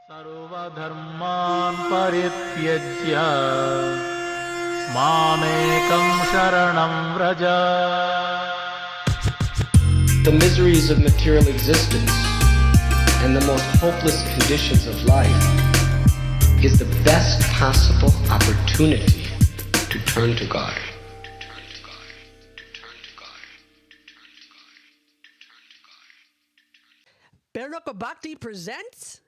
सर्वधर्मान् परित्यज्य मामेकं शरणं Vraj. The miseries of material existence and the most hopeless conditions of life is the best possible opportunity to turn to God. Bhakti presents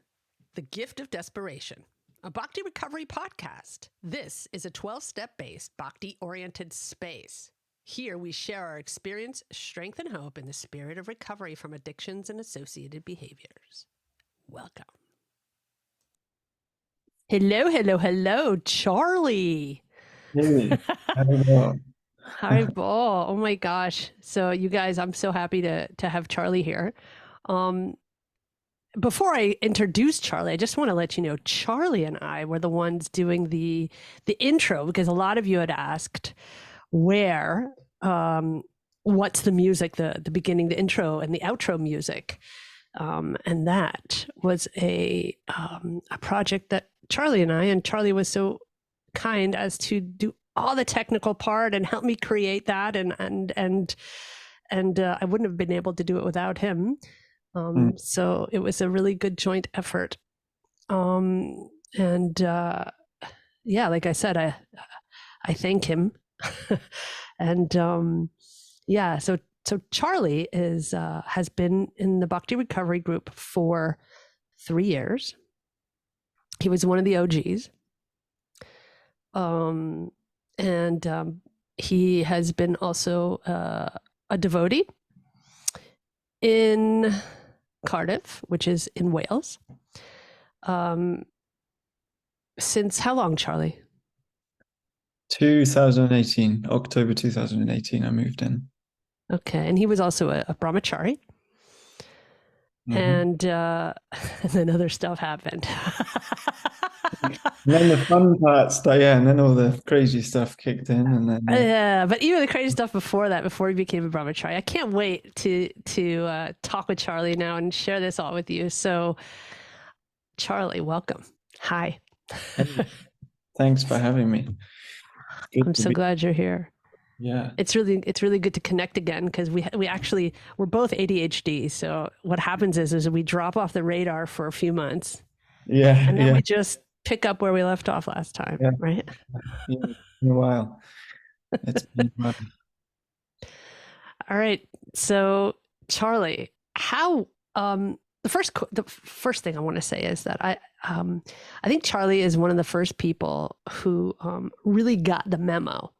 The Gift of Desperation, a Bhakti recovery podcast. This is a 12-step based Bhakti-oriented space. Here we share our experience, strength, and hope in the spirit of recovery from addictions and associated behaviors. Welcome. Hello, Charlie. Hey, hello. Hi, Paul. Oh my gosh. So you guys, I'm so happy to have Charlie here. Before I introduce Charlie, I just want to let you know Charlie and I were the ones doing the intro, because a lot of you had asked what's the music, the beginning, the intro and the outro music. And that was a project that Charlie and Charlie was so kind as to do all the technical part and help me create that. And I wouldn't have been able to do it without him. So it was a really good joint effort. Yeah, like I said, I thank him. And yeah, so Charlie has been in the Bhakti recovery group for 3 years. He was one of the OGs. He has been also a devotee in Cardiff, which is in Wales. Since how long, Charlie? 2018, October 2018, I moved in. Okay, and he was also a brahmachari. Mm-hmm. And then other stuff happened. And then the fun parts, and then all the crazy stuff kicked in, and then yeah, but even the crazy stuff before that, before he became a brahmachari. I can't wait to talk with Charlie now and share this all with you. So, Charlie, welcome. Hi. Thanks for having me. I'm so glad you're here. Yeah, it's really good to connect again, because we're both ADHD. So what happens is we drop off the radar for a few months. Yeah, and then we just pick up where we left off last time, right? Yeah, it's been a while. It's been a while. All right. So, Charlie, how the first thing I want to say is that I think Charlie is one of the first people who really got the memo.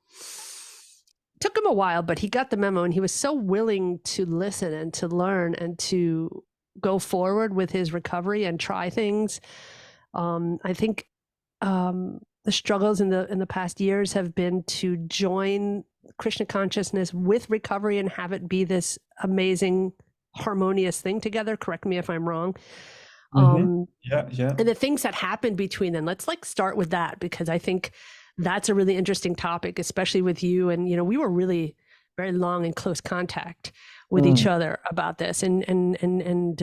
Took him a while, but he got the memo, and he was so willing to listen and to learn and to go forward with his recovery and try things. I think the struggles in the past years have been to join Krishna consciousness with recovery and have it be this amazing, harmonious thing together. Correct me if I'm wrong. Yeah. And the things that happened between them. Let's start with that, because I think that's a really interesting topic, especially with you. And we were really very long in close contact with each other about this. And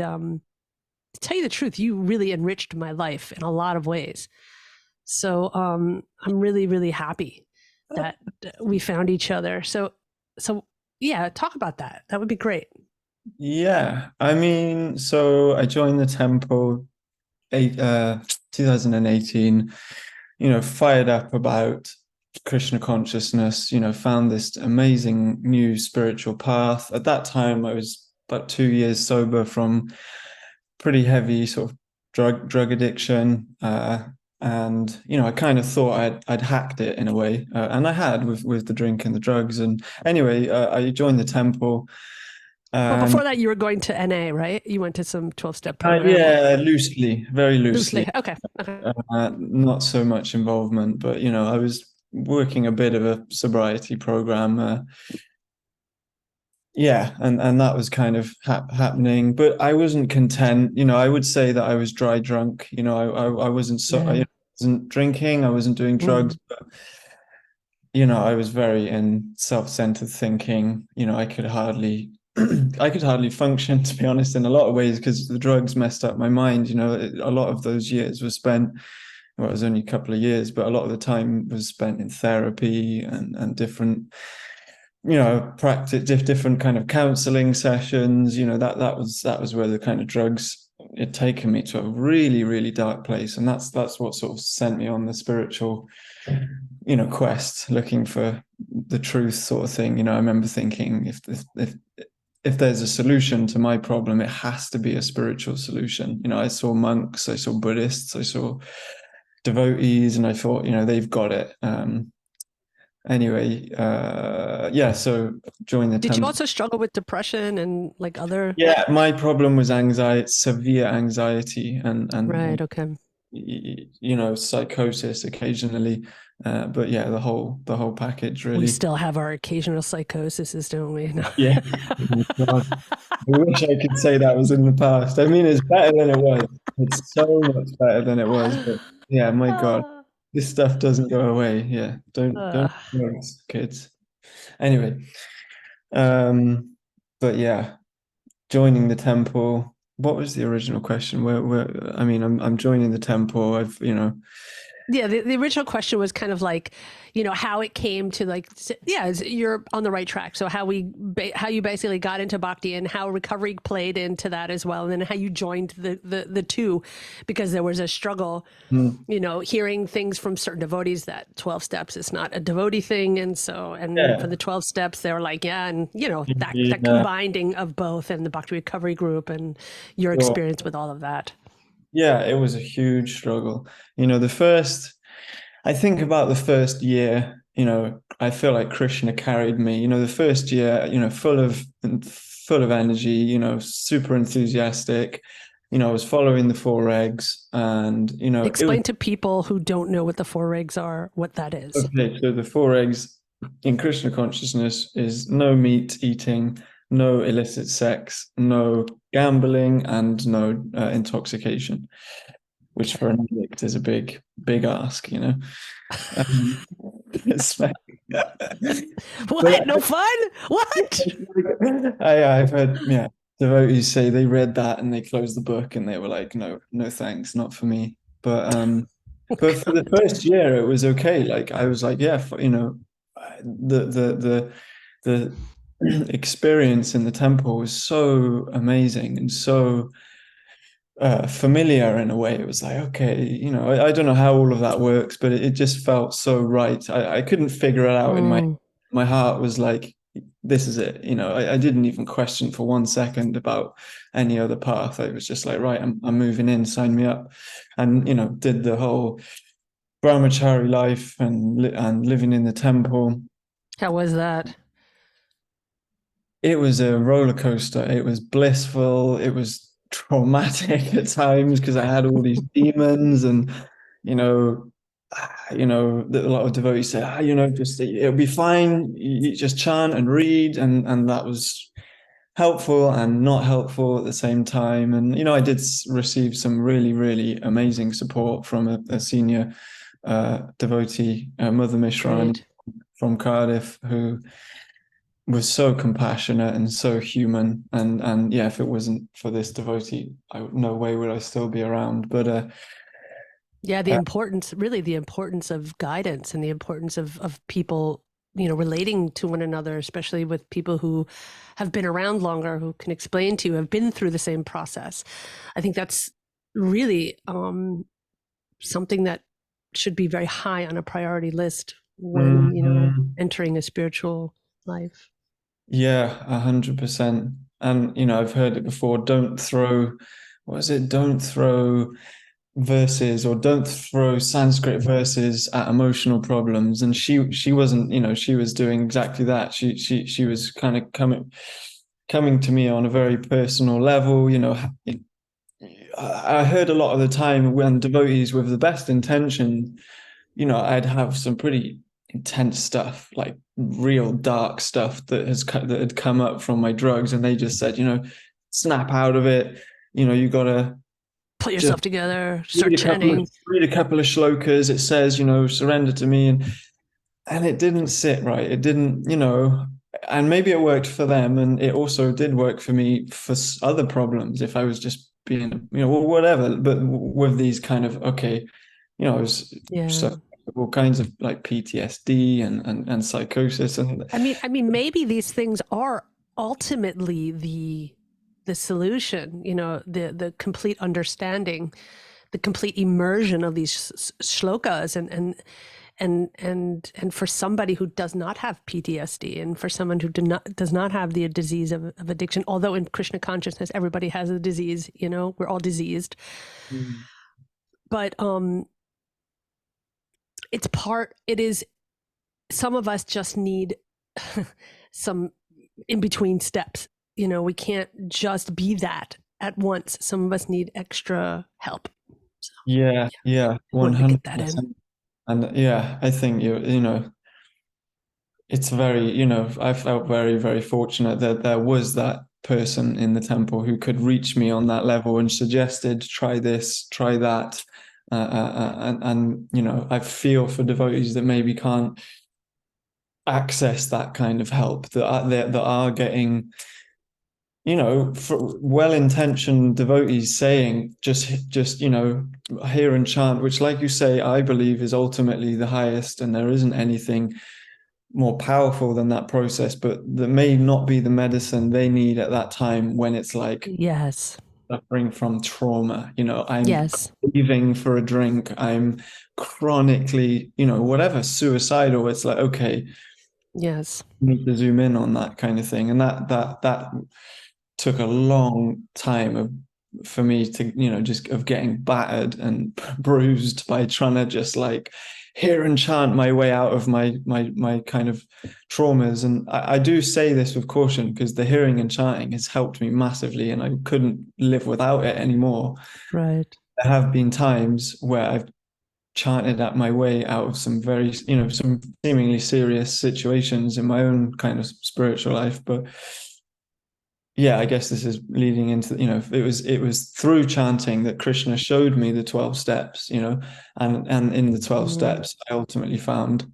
to tell you the truth, you really enriched my life in a lot of ways. So I'm really, really happy that we found each other. So yeah, talk about that. That would be great. Yeah, I mean, so I joined the temple 2018, fired up about Krishna consciousness, found this amazing new spiritual path. At that time, I was about 2 years sober from pretty heavy sort of drug addiction. And, I kind of thought I'd hacked it in a way. And I had with the drink and the drugs. And anyway, I joined the temple. Well, before that, you were going to NA, right? You went to some 12-step program. Yeah, very loosely. Okay. Not so much involvement, but I was working a bit of a sobriety program. And that was kind of happening, but I wasn't content. I would say that I was dry drunk. I wasn't I wasn't drinking, I wasn't doing drugs, but I was very in self-centered thinking. I could hardly I could hardly function, to be honest, in a lot of ways, because the drugs messed up my mind. A lot of those years was spent, well, it was only a couple of years, but a lot of the time was spent in therapy and different, practice, different kind of counseling sessions. That was where the kind of drugs had taken me to a really, really dark place. And that's what sort of sent me on the spiritual, quest, looking for the truth sort of thing. I remember thinking, if there's a solution to my problem, it has to be a spiritual solution. I saw monks, I saw Buddhists, I saw devotees, and I thought, they've got it. Anyway, so joined the Did temple. you also struggle with depression and like other? Yeah, my problem was anxiety, severe anxiety, and Right. Okay. psychosis occasionally. But yeah, the whole package, really. We still have our occasional psychoses, don't we? No. Yeah. Oh my God. I wish I could say that was in the past. I mean, it's better than it was. It's so much better than it was. But yeah, my God, this stuff doesn't go away. Yeah, don't drugs, kids. Anyway, but yeah, joining the temple. What was the original question? Where? I mean, I'm joining the temple. Yeah, the original question was kind of like, how it came to like, yeah, you're on the right track. So how you basically got into Bhakti and how recovery played into that as well. And then how you joined the two, because there was a struggle, hearing things from certain devotees that 12 steps is not a devotee thing. And so, for the 12 steps, they were like, yeah. And, that combining of both and the Bhakti recovery group and your experience with all of that. Yeah, it was a huge struggle. I think about the first year, I feel like Krishna carried me. The first year, full of energy, super enthusiastic. I was following the four regs, and explain to people who don't know what the four regs are, what that is. Okay, so the four regs in Krishna consciousness is no meat eating, no illicit sex, no gambling, and no intoxication, which for an addict is a big ask, What? No fun? What? I've heard, devotees say they read that and they closed the book and they were like, no thanks, not for me. But for the first year, it was okay. Like I was like, yeah, the experience in the temple was so amazing and so familiar in a way. It was like, okay, I don't know how all of that works, but it just felt so right. I couldn't figure it out. In my heart was like, this is it. I didn't even question for 1 second about any other path. I was just like, right, I'm moving in, sign me up. And did the whole brahmachari life and living in the temple. How was that? It was a roller coaster. It was blissful. It was traumatic at times because I had all these demons, and a lot of devotees say, just it'll be fine. You just chant and read, and that was helpful and not helpful at the same time. And I did receive some really, really amazing support from a senior devotee, Mother Mishra from Cardiff, who was so compassionate and so human, and yeah, if it wasn't for this devotee, no way would I still be around. But the importance of guidance and the importance of people relating to one another, especially with people who have been around longer, who can explain to you, have been through the same process. I think that's really something that should be very high on a priority list when entering a spiritual life. Yeah, 100%. And I've heard it before. Don't throw verses, or don't throw Sanskrit verses at emotional problems. And she wasn't, she was doing exactly that. She was kind of coming to me on a very personal level. I heard a lot of the time when devotees with the best intention, I'd have some pretty intense stuff, like real dark stuff that had come up from my drugs, and they just said, snap out of it. You gotta put yourself together, start chanting, read a couple of shlokas. It says, surrender to me, and it didn't sit right. It didn't, and maybe it worked for them, and it also did work for me for other problems. If I was just being, whatever, but with these kind of, okay, I was Yeah. suffering all kinds of like PTSD and psychosis, and I mean, maybe these things are ultimately the solution. The complete understanding, the complete immersion of these shlokas, and for somebody who does not have PTSD, and for someone who does not have the disease of addiction. Although in Krishna consciousness, everybody has a disease. We're all diseased, but it is. Some of us just need some in between steps. We can't just be that at once. Some of us need extra help. So, yeah, wanted to get that in. 100%. And yeah, I think it's very, I felt very, very fortunate that there was that person in the temple who could reach me on that level and suggested, try this, try that. And I feel for devotees that maybe can't access that kind of help, that are getting, for well-intentioned devotees saying, just hear and chant, which, like you say, I believe is ultimately the highest, and there isn't anything more powerful than that process, but that may not be the medicine they need at that time when it's like Yes. suffering from trauma. I'm Yes. craving for a drink, I'm chronically, whatever, suicidal. It's like, okay, Yes. need to zoom in on that kind of thing. And that took a long time for me to, just of getting battered and bruised by trying to just like hear and chant my way out of my kind of traumas. And I do say this with caution, because the hearing and chanting has helped me massively, and I couldn't live without it anymore. Right. There have been times where I've chanted at my way out of some very, some seemingly serious situations in my own kind of spiritual life. But yeah, I guess this is leading into, it was through chanting that Krishna showed me the 12 steps, and in the 12 steps, I ultimately found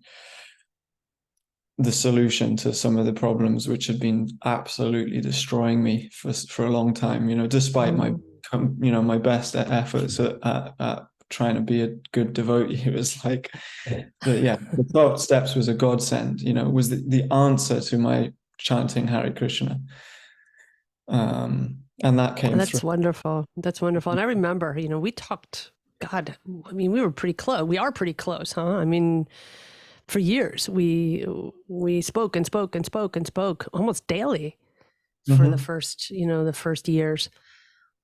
the solution to some of the problems which had been absolutely destroying me for a long time, despite my best efforts at trying to be a good devotee. It was like, the 12 steps was a godsend, was the answer to my chanting Hare Krishna. And that came That's through. wonderful. That's wonderful. And I remember, we talked, God, I mean, we were pretty close. We are pretty close, huh? I mean, for years, we spoke and spoke and spoke and spoke almost daily for the first years.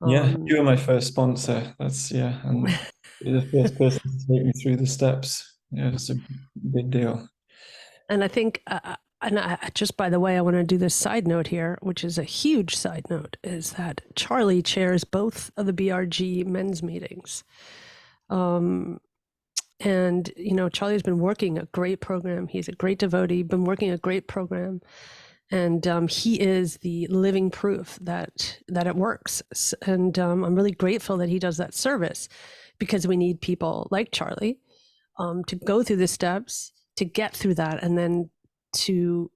Yeah, you were my first sponsor. That's, and you're the first person to take me through the steps. Yeah, it's a big deal. And I think, just by the way, I want to do this side note here, which is a huge side note, is that Charlie chairs both of the BRG men's meetings. And, Charlie's been working a great program. He's a great devotee, been working a great program. And he is the living proof that it works. And I'm really grateful that he does that service, because we need people like Charlie to go through the steps, to get through that, and then to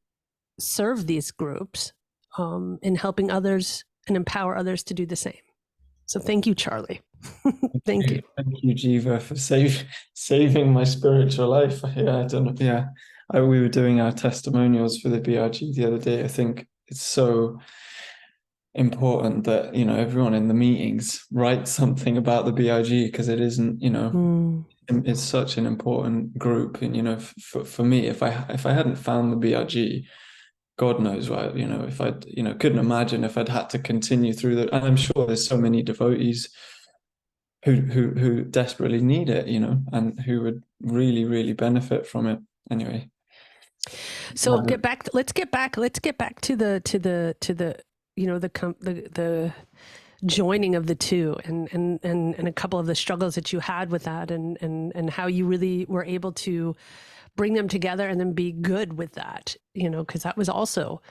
serve these groups in helping others and empower others to do the same. So thank you, Charlie. Thank you. Thank you, Jiva, for saving my spiritual life. Yeah, I don't know. Yeah, we were doing our testimonials for the BRG the other day. I think it's so important that, everyone in the meetings writes something about the BRG, because it isn't, it's such an important group. And, for me, if I hadn't found the BRG, God knows what, if I'd, couldn't imagine if I'd had to continue through that. And I'm sure there's so many devotees who desperately need it, and who would really, really benefit from it. Anyway. So let's get back to the the joining of the two, and a couple of the struggles that you had with that, and how you really were able to bring them together and then be good with that, because that was also,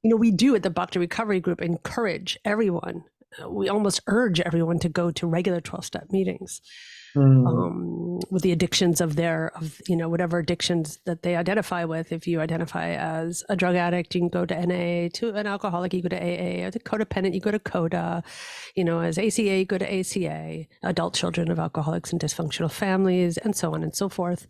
we do at the Bhakti Recovery Group encourage everyone we almost urge everyone to go to regular 12-step meetings. With the addictions of whatever addictions that they identify with. If you identify as a drug addict, you can go to NA. To an alcoholic, you go to AA. As a codependent, you go to CODA. As ACA, you go to ACA. Adult children of alcoholics and dysfunctional families, and so on and so forth.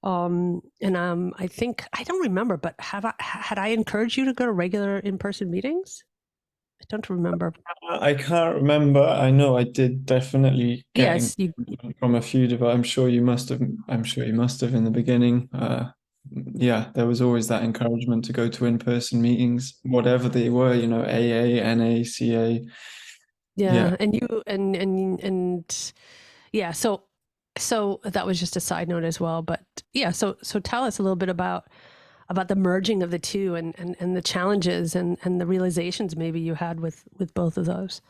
I think, I don't remember, but had I encouraged you to go to regular in-person meetings? I don't remember. I can't remember. I know I did definitely get Yes, from a few, but I'm sure you must have. I'm sure you must have in the beginning. Yeah, there was always that encouragement to go to in-person meetings, whatever they were. AA, NA, CA. Yeah, and you and yeah, so that was just a side note as well. But yeah, so tell us a little bit about the merging of the two and the challenges and the realizations maybe you had with both of those.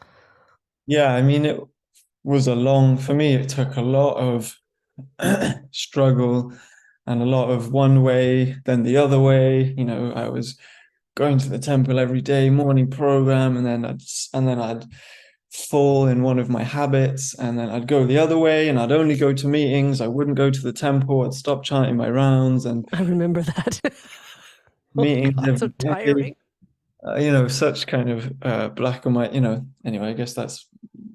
Yeah, I mean, it was for me, it took a lot of struggle and a lot of one way, then the other way. I was going to the temple every day, morning program, and then I'd fall in one of my habits, and then I'd go the other way, and I'd only go to meetings. I wouldn't go to the temple. I'd stop chanting my rounds, and I remember that. meetings God, so every day. tiring. Such kind of black and white. Anyway, I guess that's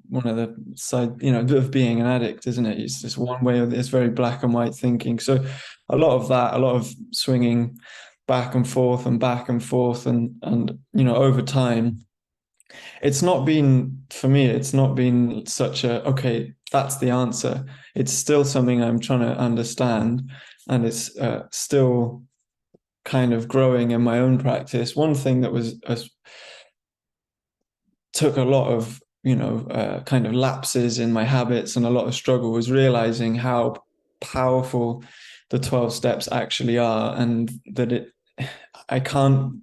one of the side, of being an addict, isn't it? It's just one way of it's very black and white thinking. So a lot of that, a lot of swinging back and forth and back and forth, and over time, it's not been for me. It's not been such a okay. That's the answer. It's still something I'm trying to understand, and it's still kind of growing in my own practice. One thing that was took a lot of kind of lapses in my habits and a lot of struggle was realizing how powerful the 12 steps actually are, and that I can't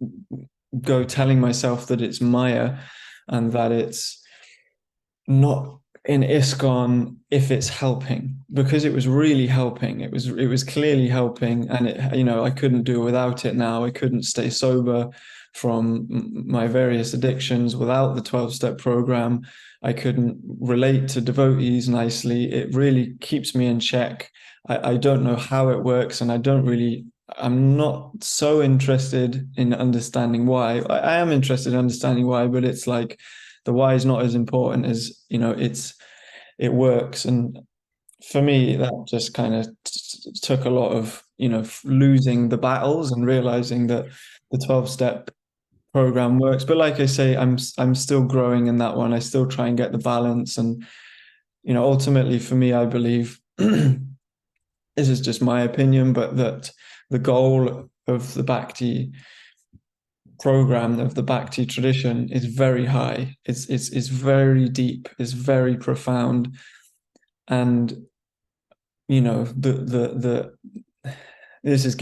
go telling myself that it's Maya and that it's not in ISKCON if it's helping, because it was really helping. It was clearly helping, and I couldn't do without it now. I couldn't stay sober from my various addictions without the 12-step program. I couldn't relate to devotees nicely. It really keeps me in check. I don't know how it works, and I'm not so interested in understanding why. I am interested in understanding why, but it's like the why is not as important as it works. And for me, that just kind of took a lot of losing the battles and realizing that the 12-step program works. But like I say, I'm still growing in that one. I still try and get the balance, and ultimately for me, I believe this is just my opinion, but that the goal of the Bhakti program, of the Bhakti tradition, is very high. It's very deep. It's very profound, and the this is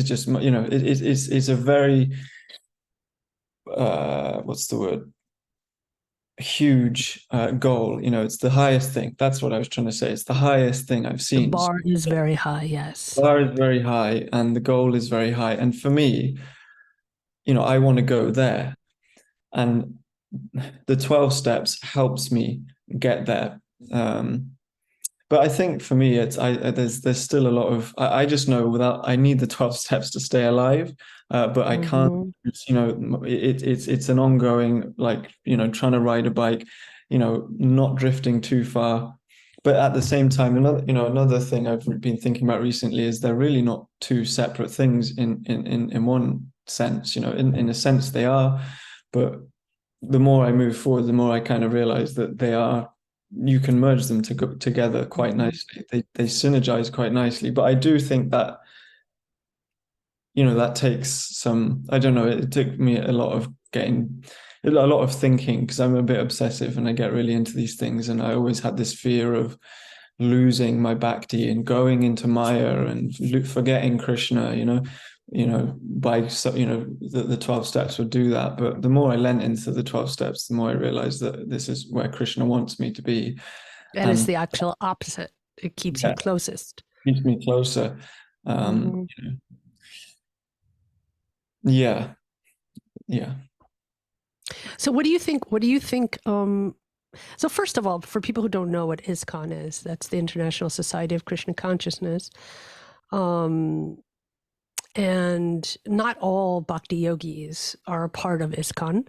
just it's a very what's the word, huge goal. It's the highest thing. That's what I was trying to say. It's the highest thing I've The seen. bar is very high, yes. The bar is very high, and the goal is very high. And for me, I want to go there, and the 12 steps helps me get there. But I think for me, there's still a lot of I just know I need the 12 steps to stay alive, but I can't. It's an ongoing, like trying to ride a bike, not drifting too far. But at the same time, another thing I've been thinking about recently is they're really not two separate things in one sense. In a sense they are, but the more I move forward, the more I kind of realize that they are. You can merge them together quite nicely. They synergize quite nicely. But I do think that that takes some. I don't know. It took me a lot of thinking, because I'm a bit obsessive and I get really into these things. And I always had this fear of losing my bhakti and going into Maya and forgetting Krishna. The 12 steps would do that. But the more I leant into the 12 steps, the more I realized that this is where Krishna wants me to be. And it's the actual opposite. It keeps you closest. Keeps me closer. Yeah. So what do you think? So first of all, for people who don't know what ISKCON is, that's the International Society of Krishna Consciousness. Um, and not all bhakti yogis are a part of ISKCON.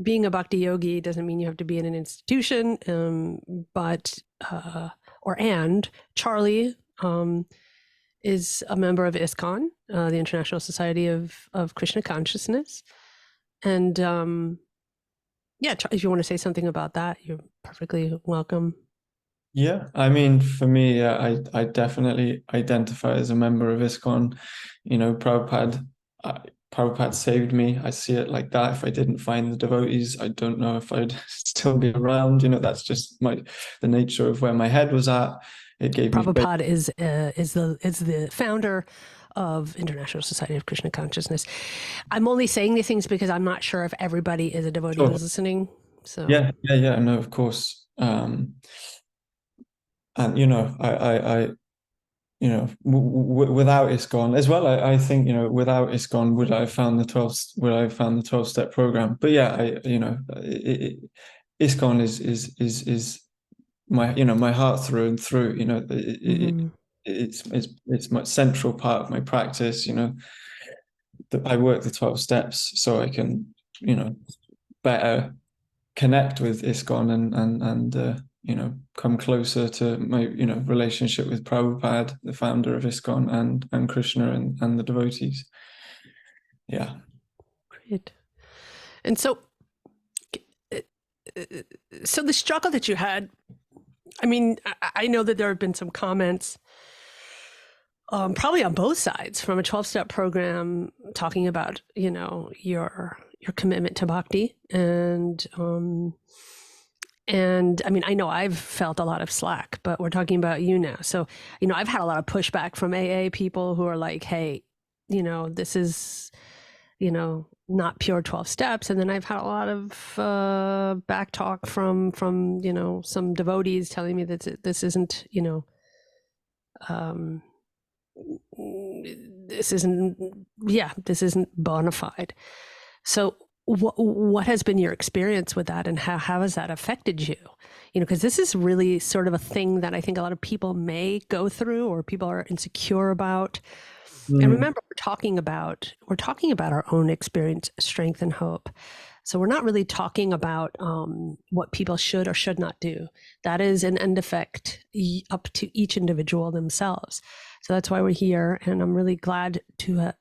Being a bhakti yogi doesn't mean you have to be in an institution, but Charlie is a member of ISKCON, the International Society of Krishna Consciousness. And yeah, if you want to say something about that, you're perfectly welcome. Yeah, I mean, for me, I definitely identify as a member of ISKCON. You know, Prabhupada saved me. I see it like that. If I didn't find the devotees, I don't know if I'd still be around. You know, that's just the nature of where my head was at. It gave me faith. Prabhupada is the founder of International Society of Krishna Consciousness. I'm only saying these things because I'm not sure if everybody is a devotee Sure. who's listening. So Yeah, no, of course. And you know, I you know, without ISKCON as well, I think, you know, without ISKCON, would I have found the 12-step program? But yeah, ISKCON is my, you know, my heart through and through. You know, it's my central part of my practice. You know, I work the 12 steps so I can, you know, better connect with ISKCON and you know, come closer to my, you know, relationship with Prabhupada, the founder of ISKCON, and Krishna and the devotees. Yeah. great. And so the struggle that you had, I mean, I know that there have been some comments, probably on both sides, from a 12-step program talking about, you know, your commitment to bhakti, and I mean, I know I've felt a lot of slack, but we're talking about you now. So, you know, I've had a lot of pushback from AA people who are like, hey, you know, this is, you know, not pure 12 steps. And then I've had a lot of back talk from, you know, some devotees telling me that this isn't, you know, this isn't bona fide. So what has been your experience with that, and how has that affected you? You know, because this is really sort of a thing that I think a lot of people may go through, or people are insecure about. And remember, we're talking about our own experience, strength, and hope. So we're not really talking about what people should or should not do. That is an end effect up to each individual themselves. So that's why we're here, and I'm really glad to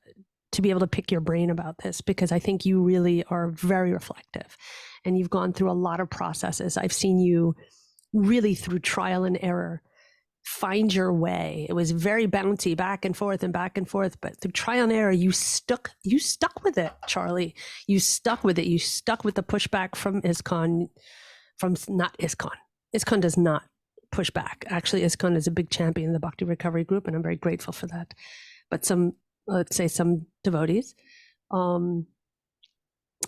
be able to pick your brain about this, because I think you really are very reflective, and you've gone through a lot of processes. I've seen you really, through trial and error, find your way. It was very bouncy, back and forth, but through trial and error, you stuck with it, Charlie. You stuck with it. You stuck with the pushback from ISKCON, not ISKCON. ISKCON does not push back. Actually, ISKCON is a big champion of the Bhakti Recovery Group, and I'm very grateful for that. But let's say some devotees, and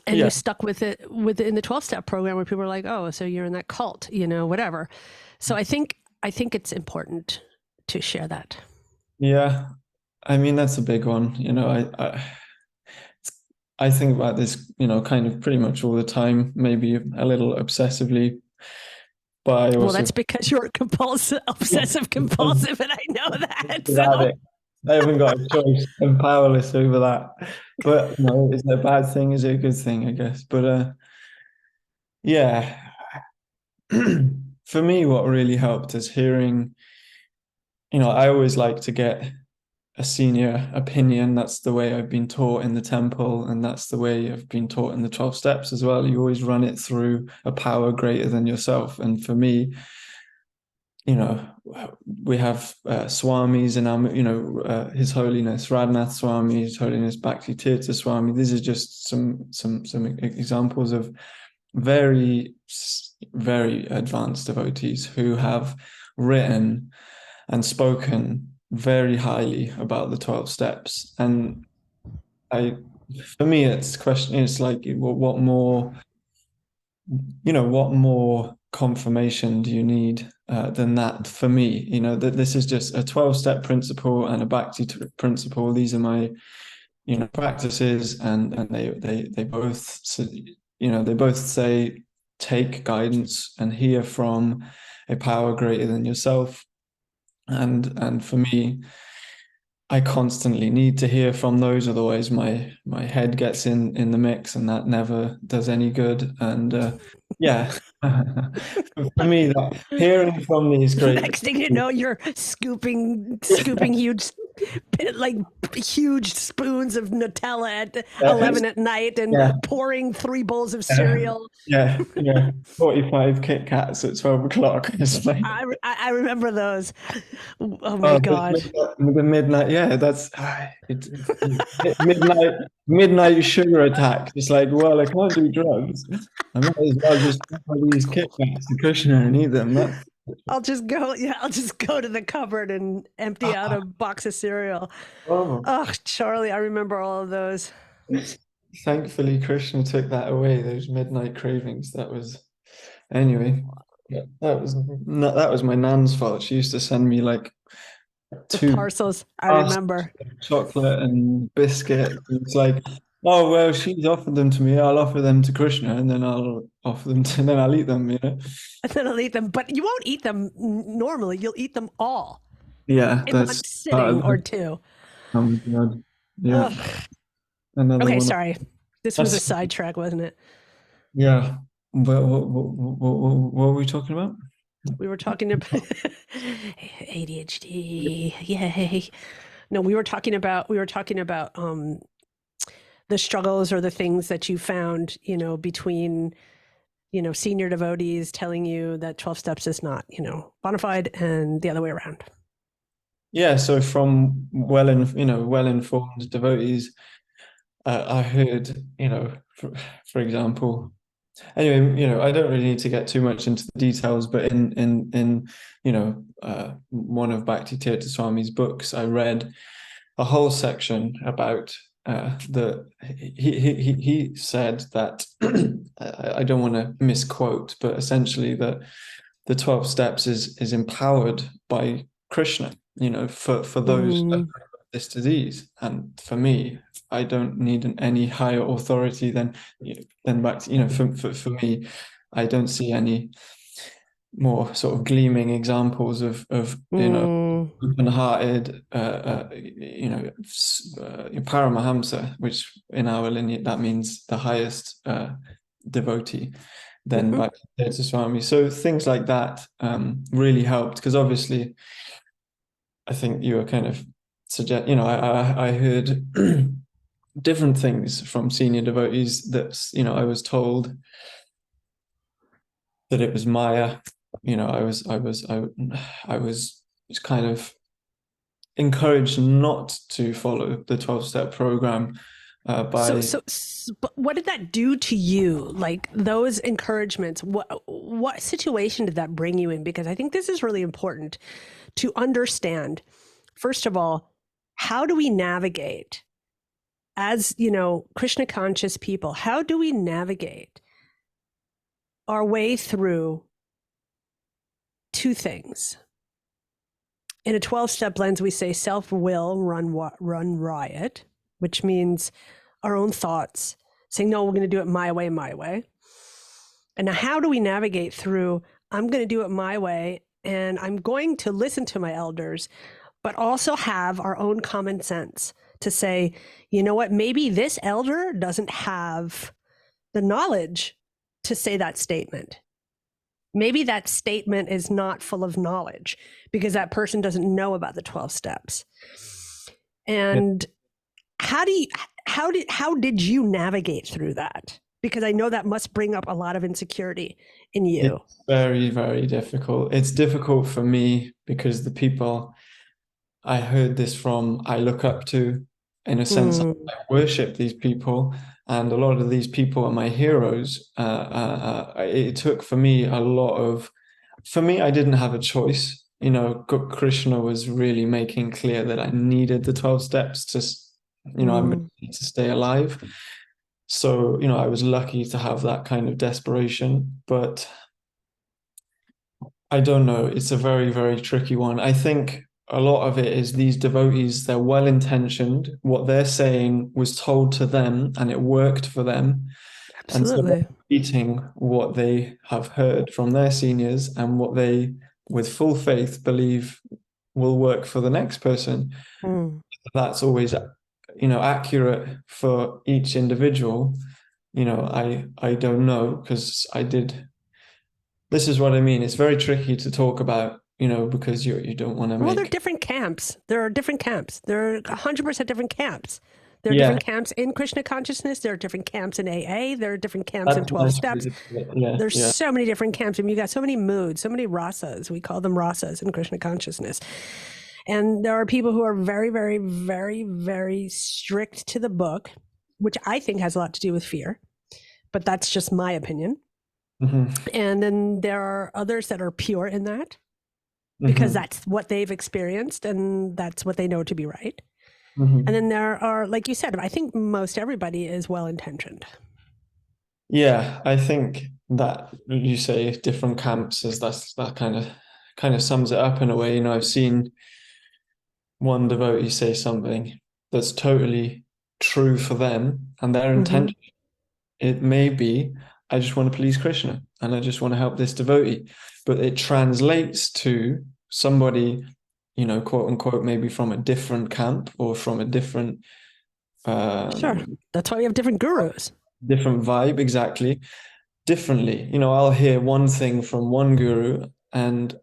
you stuck with it in the 12-step program, where people are like, oh, so you're in that cult, you know, whatever. So I think it's important to share that. Yeah, I mean, that's a big one. You know, I think about this, you know, kind of pretty much all the time, maybe a little obsessively. But well, that's because you're obsessive compulsive, and I know that. So. I haven't got a choice. I'm powerless over that. But you know, is it a bad thing? Is it a good thing? I guess. But yeah. For me, what really helped is hearing, you know, I always like to get a senior opinion. That's the way I've been taught in the temple, and that's the way I've been taught in the 12 steps as well. You always run it through a power greater than yourself. And for me, you know, we have Swamis in our, you know, His Holiness Radhanath Swami, His Holiness Bhakti Tirtha Swami. These are just some examples of very, very advanced devotees who have written and spoken very highly about the 12 steps. And for me, it's like, what more, you know, what more confirmation do you need than that? For me, you know, that this is just a 12-step principle and a Bhakti principle. These are my, practices, and they both, they both say, take guidance and hear from a power greater than yourself. And for me, I constantly need to hear from those, otherwise my head gets in the mix, and that never does any good. And yeah, for me, that hearing from these great, Next thing you know, you're scooping huge, like huge spoons of Nutella at 11 at night and yeah, pouring 3 bowls of cereal. yeah, 45 Kit Kats at 12 o'clock. It's like, I remember those. Oh my God. the midnight, yeah, that's it's midnight sugar attack. It's like, well, I can't do drugs. I might as well just have these Kit Kats to cushion and eat them. That's I'll just go to the cupboard and empty out a box of cereal. oh. Oh, Charlie, I remember all of those. Thankfully, Krishna took that away. Those midnight cravings. That was anyway. Yeah, that was my nan's fault. She used to send me like The 2 parcels, I parcels remember. of chocolate and biscuit. It's like, oh well, she's offered them to me. I'll offer them to Krishna, and then I'll offer them to, and then I'll eat them. And then I'll eat them, but you won't eat them normally. You'll eat them all Yeah, in one that's sitting or two. God. Yeah. Ugh. Another Okay, one. sorry. This was a That's- sidetrack, wasn't it? Yeah. But what were we talking about? We were talking about ADHD. Yay. No, we were talking about the struggles or the things that you found, between, senior devotees telling you that 12 steps is not, bona fide, and the other way around. Yeah, so from well-informed devotees, I heard, for example, anyway, I don't really need to get too much into the details, but in one of Bhakti Tirtha Swami's books, I read a whole section about he said that I don't want to misquote, but essentially that the 12 steps is empowered by Krishna, for those that have this disease. And for me, I don't need any higher authority than Bhakti. For me, I don't see any more sort of gleaming examples of open-hearted, Paramahamsa, which in our lineage that means the highest devotee, than Bhakti Tirtha Swami. So things like that really helped, because obviously, I think you were kind of I heard different things from senior devotees that I was told that it was Maya. I was kind of encouraged not to follow the 12-step program by. So, but what did that do to you? Like those encouragements, what situation did that bring you in? Because I think this is really important to understand. First of all, how do we navigate as, Krishna conscious people? How do we navigate our way through 2 things? In a 12-step lens, we say self-will run riot, which means our own thoughts saying, no, we're going to do it my way. And now how do we navigate through, I'm going to do it my way, and I'm going to listen to my elders, but also have our own common sense to say, you know what, maybe this elder doesn't have the knowledge to say that statement. Maybe that statement is not full of knowledge because that person doesn't know about the 12 steps. And how did you navigate through that? Because I know that must bring up a lot of insecurity in you. It's very, very difficult. It's difficult for me because the people I heard this from, I look up to, in a sense, I worship these people, and a lot of these people are my heroes. It took for me a lot of, I didn't have a choice. Krishna was really making clear that I needed the 12 steps to, to stay alive. So, I was lucky to have that kind of desperation, but I don't know. It's a very, very tricky one. I think a lot of it is these devotees, they're well intentioned. What they're saying was told to them and it worked for them. And so they're Absolutely. repeating what they have heard from their seniors and what they, with full faith, believe will work for the next person. Mm. That's always, accurate for each individual. I don't know, because this is what I mean. It's very tricky to talk about, because you don't want to Well, there are make. different camps. There are different camps. There are 100% different camps. There are Yeah, different camps in Krishna consciousness. There are different camps in AA. There are different camps in that's 12 nice. steps. Yeah, There's yeah. so many different camps. I mean, you got so many moods, so many rasas. We call them rasas in Krishna consciousness. And there are people who are very, very, very, very strict to the book, which I think has a lot to do with fear, but that's just my opinion. Mhm, And then there are others that are pure in that because mhm, that's what they've experienced and that's what they know to be right. mhm. And then there are, like you said, I think most everybody is well intentioned. Yeah, I think that you say different camps is that kind of sums it up in a way. I've seen one devotee say something that's totally true for them and their Mm-hmm. intention. It may be, I just want to please Krishna and I just want to help this devotee. But it translates to somebody, quote unquote, maybe from a different camp or from a different Sure. That's why we have different gurus. different vibe, exactly, differently. I'll hear one thing from one guru and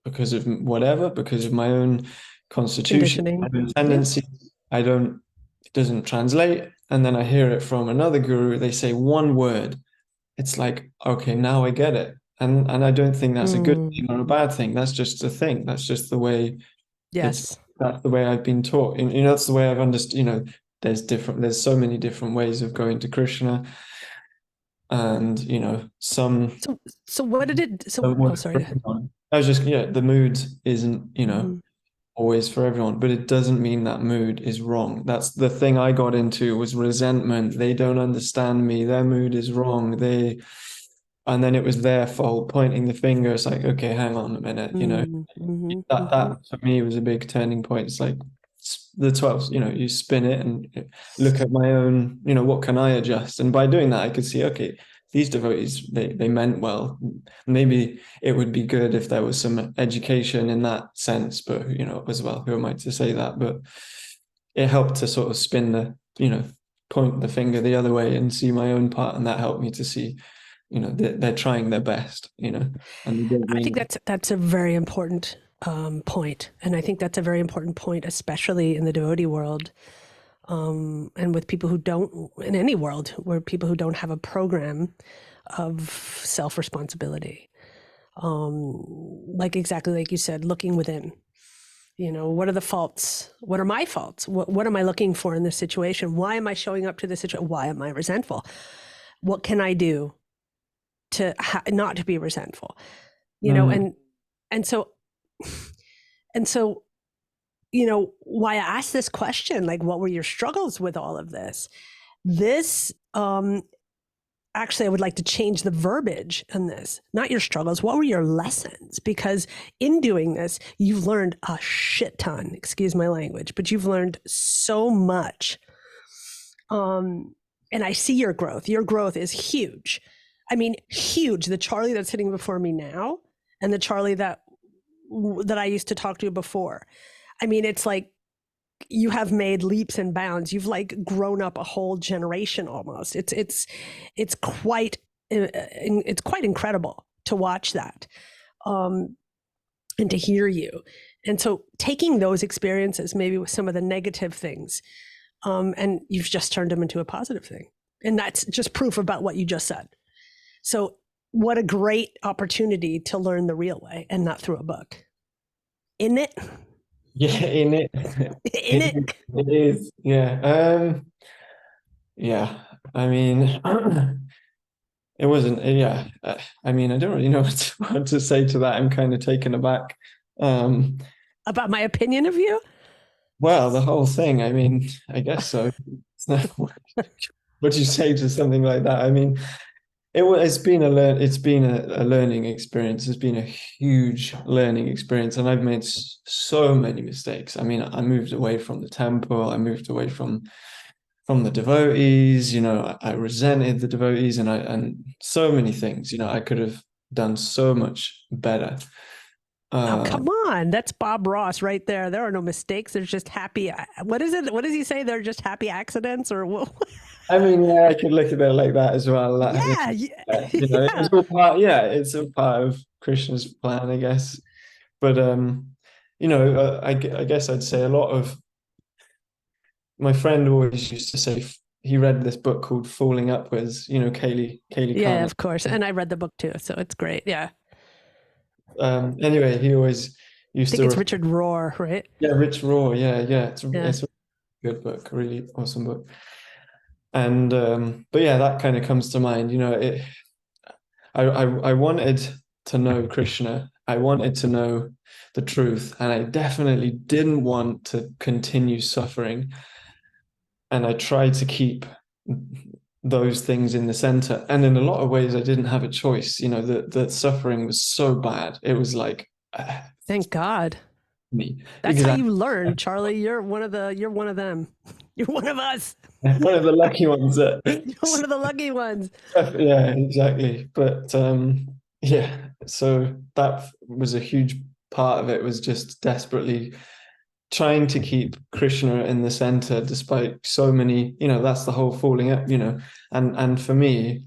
because of whatever, because of my own constitution, my Conditioning. own Yeah. tendency, it doesn't translate. And then I hear it from another guru, they say one word. It's like, okay, now I get it. And I don't think that's a good Mm. thing or a bad thing. That's just a thing. That's just the way Yes. that's the way I've been taught. That's the way I've understood, there's so many different ways of going to Krishna. And, some So what did it? So don't work sorry. for Go ahead. everyone. I was just, yeah, the mood isn't, Mhm. always for everyone, but it doesn't mean that mood is wrong. That's the thing I got into was resentment. They don't understand me. Their mood is wrong. And then it was their fault, pointing the finger. It's like, okay, hang on a minute, Mhm, mhm, that mhm. for me was a big turning point. It's like the 12, you spin it and look at my own, what can I adjust? And by doing that, I could see, okay, these devotees, they meant well. Maybe it would be good if there was some education in that sense, but as well, who am I to say that? But it helped to sort of spin point the finger the other way and see my own part, and that helped me to see, they're trying their best, and they don't I think mean. that's a very important point, and I think that's a very important point, especially in the devotee world, and with people who don't, in any world, where people who don't have a program of self responsibility, like exactly like you said, looking within. What are the faults? What are my faults? What am I looking for in this situation? Why am I showing up to this situation? Why am I resentful? What can I do to not to be resentful? Mm, And so and so why I asked this question, like, what were your struggles with all of this? This actually, I would like to change the verbiage in this. Not your struggles. What were your lessons? Because in doing this, you've learned a shit ton. Excuse my language, but you've learned so much. And I see your growth. Your growth is huge. I mean, huge. The Charlie that's sitting before me now, and the Charlie that I used to talk to before. I mean, it's like you have made leaps and bounds. You've like grown up a whole generation almost. It's quite incredible to watch that, and to hear you. And so taking those experiences, maybe with some of the negative things, and you've just turned them into a positive thing, and that's just proof about what you just said. So what a great opportunity to learn the real way and not through a book. Isn't it? yeah, in it, In it. it is. Yeah. Yeah. I mean, it wasn't. Yeah. I mean, I don't really know what to say to that. I'm kind of taken aback. Um, About my opinion of you? well, the whole thing. I mean, I guess so. It's not, what do you say to something like that? I mean, It's been a learning experience. It's been a huge learning experience, and I've made so many mistakes. I mean, I moved away from the temple. I moved away from the devotees. I resented the devotees, and so many things. I could have done so much better. Oh, come on. That's Bob Ross right there. There are no mistakes. There's just happy. What is it? What does he say? They're just happy accidents or what? I mean, yeah, I could look at it like that as well. Yeah. It's all part, it's all part of Krishna's plan, I guess. But I guess I'd say a lot of my friend always used to say he read this book called Falling Upwards. Kaylee Yeah, Carter. of course. And I read the book too, so it's great. Yeah. Anyway, he always I used think to it's Richard Rohr, right? Rich Raw. Yeah. It's Yeah. a good book, really awesome book. And but yeah, that kind of comes to mind. I wanted to know Krishna. I wanted to know the truth, and I definitely didn't want to continue suffering. And I tried to keep those things in the center. And in a lot of ways, I didn't have a choice. The suffering was so bad. It was like, Thank God. me. That's Exactly. how you learn, Charlie. You're one of them. You're one of us. One of the lucky ones that You're one of the lucky ones. yeah, exactly. But yeah, so that was a huge part of it, was just desperately trying to keep Krishna in the center despite so many, that's the whole falling up, and for me,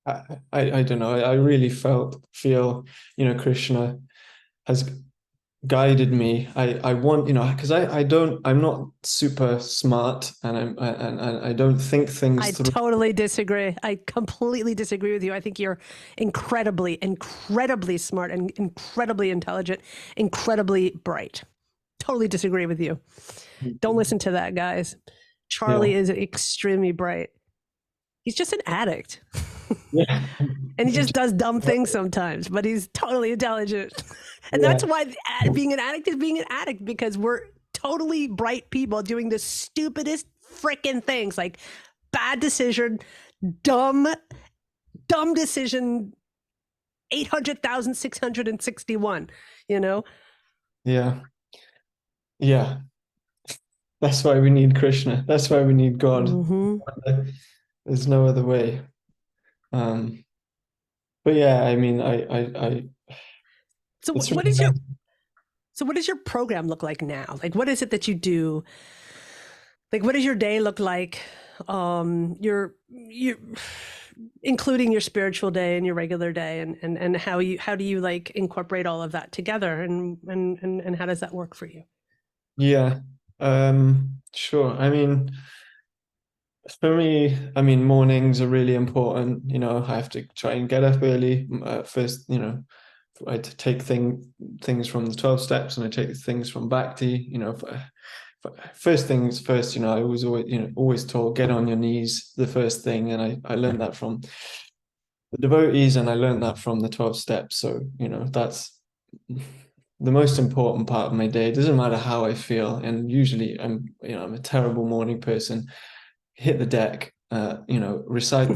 I don't know, I really feel, Krishna has guided me. I want, because I'm not super smart, and I don't think things I through. totally disagree. I completely disagree with you. I think you're incredibly, incredibly smart and incredibly intelligent, incredibly bright. Totally disagree with you. Don't listen to that, guys. Charlie is extremely bright. He's just an addict. Yeah. And he just does dumb things sometimes, but he's totally intelligent. And that's why being an addict is being an addict, because we're totally bright people doing the stupidest freaking things, like bad decision, dumb decision, 800,661, Yeah. Yeah. That's why we need Krishna. That's why we need God. Mm-hmm. There's no other way. But yeah, I mean, So it's what really is your nice. so what does your program look like now? Like, what is it that you do? Like, what does your day look like? Your including your spiritual day and your regular day, and how do you like incorporate all of that together, and how does that work for you? Yeah. Sure. I mean, for me, mornings are really important. I have to try and get up early. First, I take things from the 12 steps, and I take things from Bhakti. First things first. I was always told, get on your knees the first thing, and I learned that from the devotees, and I learned that from the 12 steps. So that's the most important part of my day. It doesn't matter how I feel, and usually I'm a terrible morning person. Hit the deck, recite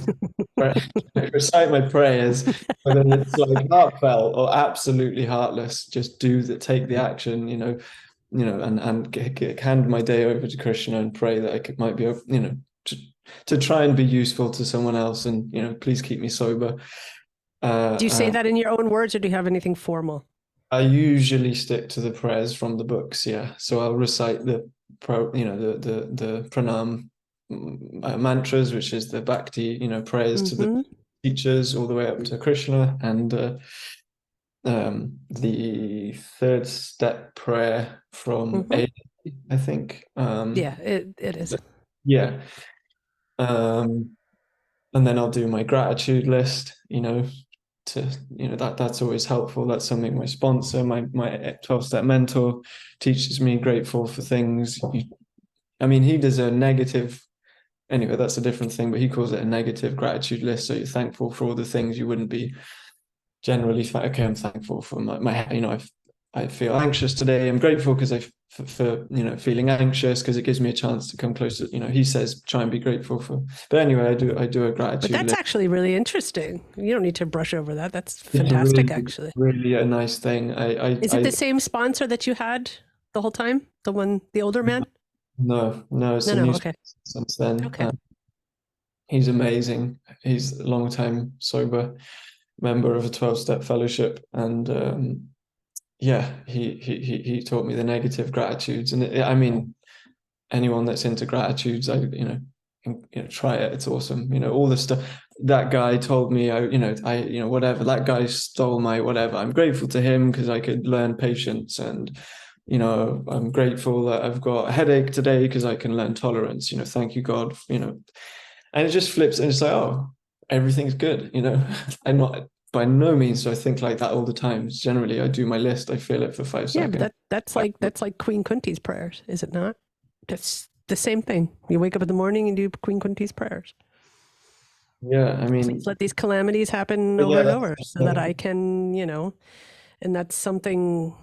recite my prayers, whether it's like heartfelt or absolutely heartless. Just take the action, and hand my day over to Krishna and pray that I might be, to try and be useful to someone else, and please keep me sober. Do you say that in your own words, or do you have anything formal? I usually stick to the prayers from the books, yeah. So I'll recite the pranam mantras, which is the Bhakti, prayers to the teachers all the way up to Krishna, and the third step prayer from A, I think. Yeah, it is. Yeah. And then I'll do my gratitude list, that's always helpful. That's something my sponsor, my 12-step mentor, teaches me. Grateful for things. He does a negative, anyway, that's a different thing, but he calls it a negative gratitude list. So you're thankful for all the things you wouldn't be generally. Okay, I'm thankful for my I feel anxious today. I'm grateful because I for feeling anxious, because it gives me a chance to come closer. He says try and be grateful for. But anyway, I do a gratitude But that's list. actually really interesting. You don't need to brush over that. That's It's fantastic, really, actually. really a nice thing. Is it the same sponsor that you had the whole time? The older man? No, it's No, a no. new Okay. since then. Okay. He's amazing. He's a long time sober member of a 12-step fellowship, and yeah, he taught me the negative gratitudes, and I mean, anyone that's into gratitudes, try it. It's awesome. All the stuff that guy told me, whatever, that guy stole my whatever. I'm grateful to him because I could learn patience, and I'm grateful that I've got a headache today because I can learn tolerance. Thank you, God. And it just flips, and it's like, oh, everything's good. I'm not, by no means do I think like that all the time. Generally, I do my list, I feel it for 5 Yeah, seconds. but that's like Queen Kunti's prayers, is it not? That's the same thing. You wake up in the morning and do Queen Kunti's prayers. Yeah, I mean, Please let these calamities happen but over yeah, and that's over so that I can, and that's something,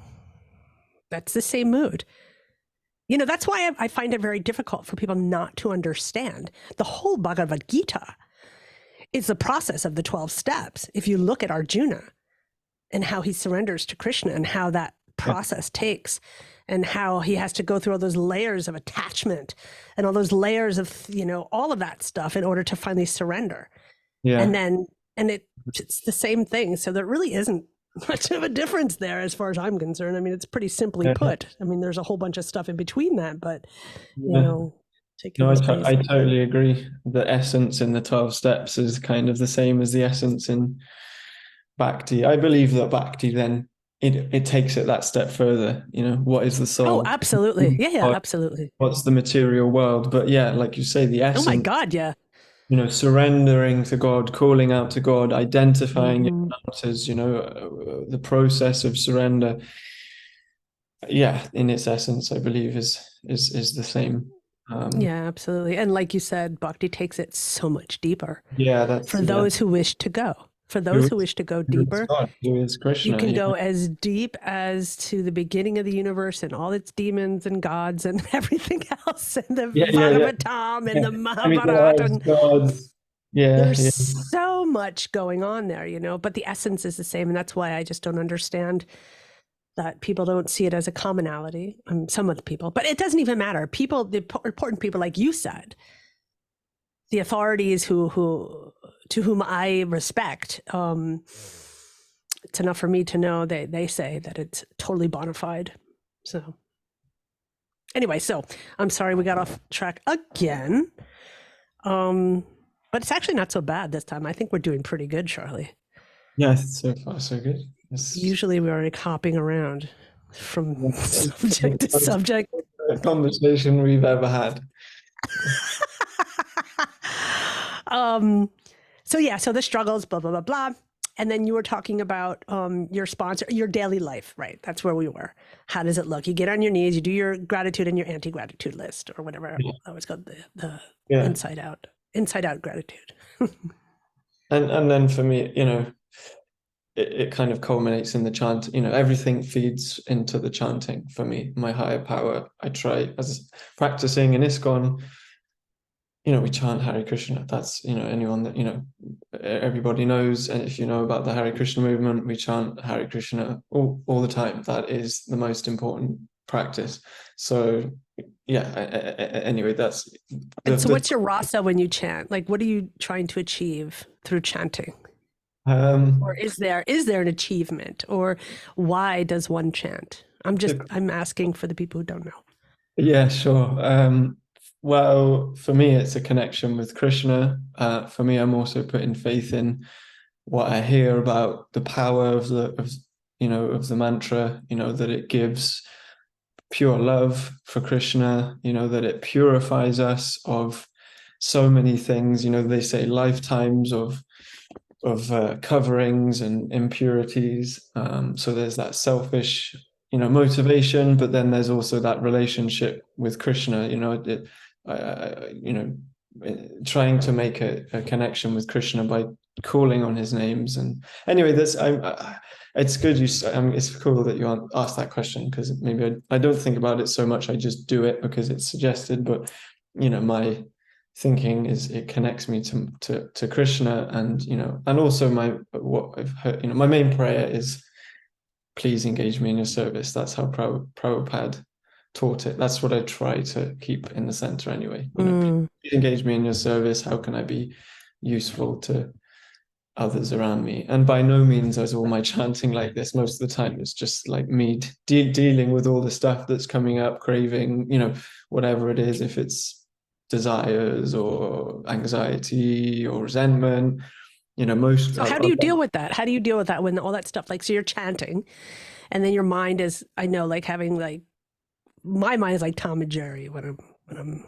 that's the same mood. That's why I find it very difficult for people not to understand. The whole Bhagavad Gita is the process of the 12 steps. If you look at Arjuna and how he surrenders to Krishna and how that process takes, and how he has to go through all those layers of attachment and all those layers of, all of that stuff in order to finally surrender. yeah. And it's the same thing. So there really isn't much of a difference there as far as I'm concerned. I mean, it's pretty simply put. I mean, there's a whole bunch of stuff in between that, but taking No, it easy. I totally agree. The essence in the 12 steps is kind of the same as the essence in Bhakti. I believe that Bhakti then it takes it that step further. What is the soul? Oh, absolutely. Yeah, absolutely. What's the material world? But yeah, like you say, the essence. Oh my God, yeah. Surrendering to God, calling out to God, identifying your Mhm. answers, the process of surrender. Yeah, in its essence, I believe is the same. Yeah, absolutely. And like you said, Bhakti takes it so much deeper Yeah, that's for those who wish to go. For those who wish to go deeper, God, who is Krishna? you can go as deep as to the beginning of the universe and all its demons and gods and everything else, and the Bhagavatam and the Mahabharata. And gods. there's so much going on there, but the essence is the same. And that's why I just don't understand that people don't see it as a commonality. Some of the people, but it doesn't even matter. People, the important people, like you said, the authorities to whom I respect, it's enough for me to know they say that it's totally bona fide. So anyway, so I'm sorry we got off track again. But it's actually not so bad this time. I think we're doing pretty good, Charlie. Yeah, so far so good. Usually we're like hopping around from subject to subject. Conversation we've ever had. So the struggles, blah, blah, blah, blah. And then you were talking about your sponsor, your daily life, right? That's where we were. How does it look? You get on your knees, you do your gratitude and your anti-gratitude list, or whatever. I always called the inside out gratitude. And then for me, it kind of culminates in the chant. Everything feeds into the chanting for me. My higher power. I try, as practicing in ISKCON, we chant Hare Krishna. That's, anyone that, everybody knows. And if you know about the Hare Krishna movement, we chant Hare Krishna all the time. That is the most important practice. So yeah, anyway, that's. So what's your rasa when you chant? Like, what are you trying to achieve through chanting? Or is there an achievement, or why does one chant? I'm asking for the people who don't know. Yeah, sure. Well, for me, it's a connection with Krishna. For me, I'm also putting faith in what I hear about the power of the mantra. That it gives pure love for Krishna. That it purifies us of so many things. They say lifetimes of coverings and impurities. So there's that selfish, motivation, but then there's also that relationship with Krishna. Trying to make a connection with Krishna by calling on his names. And anyway, it's good it's cool that you asked that question, because maybe I don't think about it so much. I just do it because it's suggested. But my thinking is it connects me to Krishna, and and also what I've heard, my main prayer is, please engage me in your service. That's how Prabhupada taught it. That's what I try to keep in the center anyway. Please engage me in your service. How can I be useful to others around me? And by no means is all my chanting like this. Most of the time it's just like me dealing with all the stuff that's coming up, craving, whatever it is, if it's desires or anxiety or resentment, So how do you deal with that? How do you deal with that when all that stuff, like, so you're chanting and then your mind is, I know, like having like, my mind is like Tom and Jerry when I'm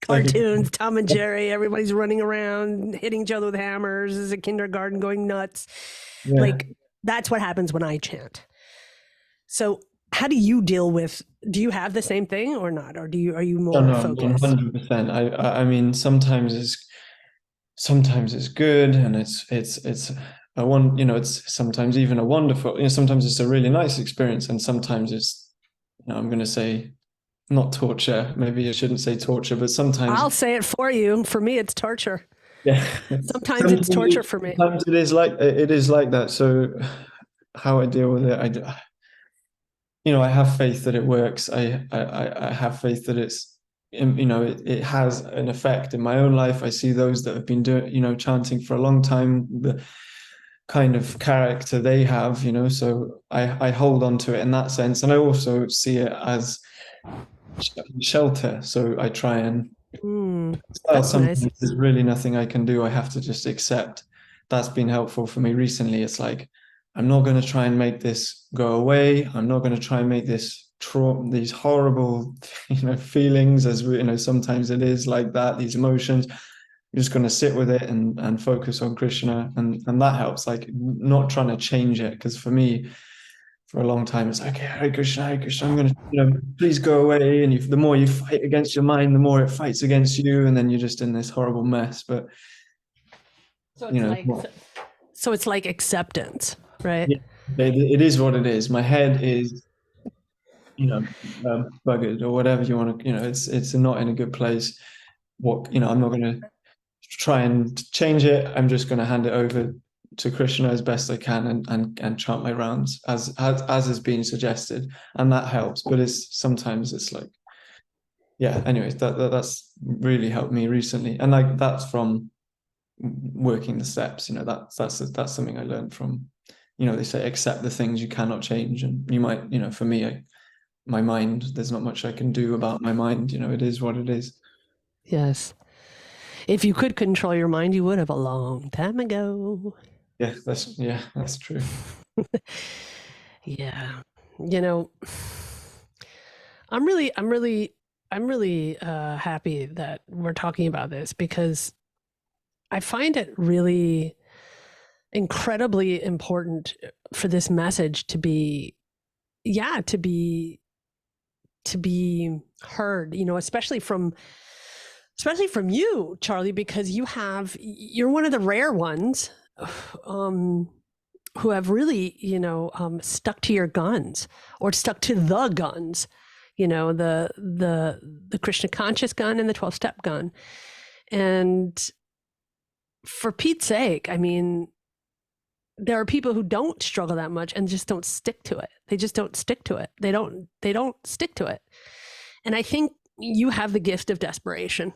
cartoons, Tom and Jerry, everybody's running around, hitting each other with hammers, as a kindergarten, going nuts. Yeah. Like, that's what happens when I chant. So how do you deal with, do you have the same thing or not? Or are you more focused? 100%. I mean, sometimes it's good, and it's a one, it's sometimes even a wonderful, sometimes it's a really nice experience, and sometimes it's, I'm going to say, not torture. Maybe I shouldn't say torture, but sometimes I'll say it for you. For me, it's torture. Yeah. Sometimes it's torture for me. Sometimes it is like that. So how I deal with it, I have faith that it works. I have faith that it has an effect in my own life. I see those that have been doing, chanting for a long time, the kind of character they have, so I hold on to it in that sense. And I also see it as shelter. So I try and that's nice. There's really nothing I can do. I have to just accept. That's been helpful for me recently. It's like, I'm not going to try and make this go away. I'm not going to try and make these horrible, feelings, as sometimes it is like that, these emotions. I'm just going to sit with it and focus on Krishna. And that helps, like not trying to change it. Because for me, for a long time, it's like, Hare Krishna, I'm going to, please go away. And the more you fight against your mind, the more it fights against you. And then you're just in this horrible mess. But, so it's like acceptance, right? Yeah, it is what it is. My head is, buggered, or whatever you want to, it's not in a good place. I'm not going to try and change it. I'm just going to hand it over to Krishna as best I can and chant my rounds as has been suggested, and that helps. But sometimes it's like, anyways, that's really helped me recently, and like that's from working the steps. That's something I learned from. They say accept the things you cannot change, and you might, for me, my mind, there's not much I can do about my mind. It is what it is. Yes. If you could control your mind, you would have a long time ago. Yeah, that's true. Yeah. I'm really happy that we're talking about this, because I find it really incredibly important for this message to be heard, especially from you, Charlie, because you're one of the rare ones who have really, stuck to your guns, or stuck to the guns, the Krishna conscious gun and the 12-step gun. And for Pete's sake, I mean, there are people who don't struggle that much and just don't stick to it. They just don't stick to it. They don't stick to it. And I think you have the gift of desperation.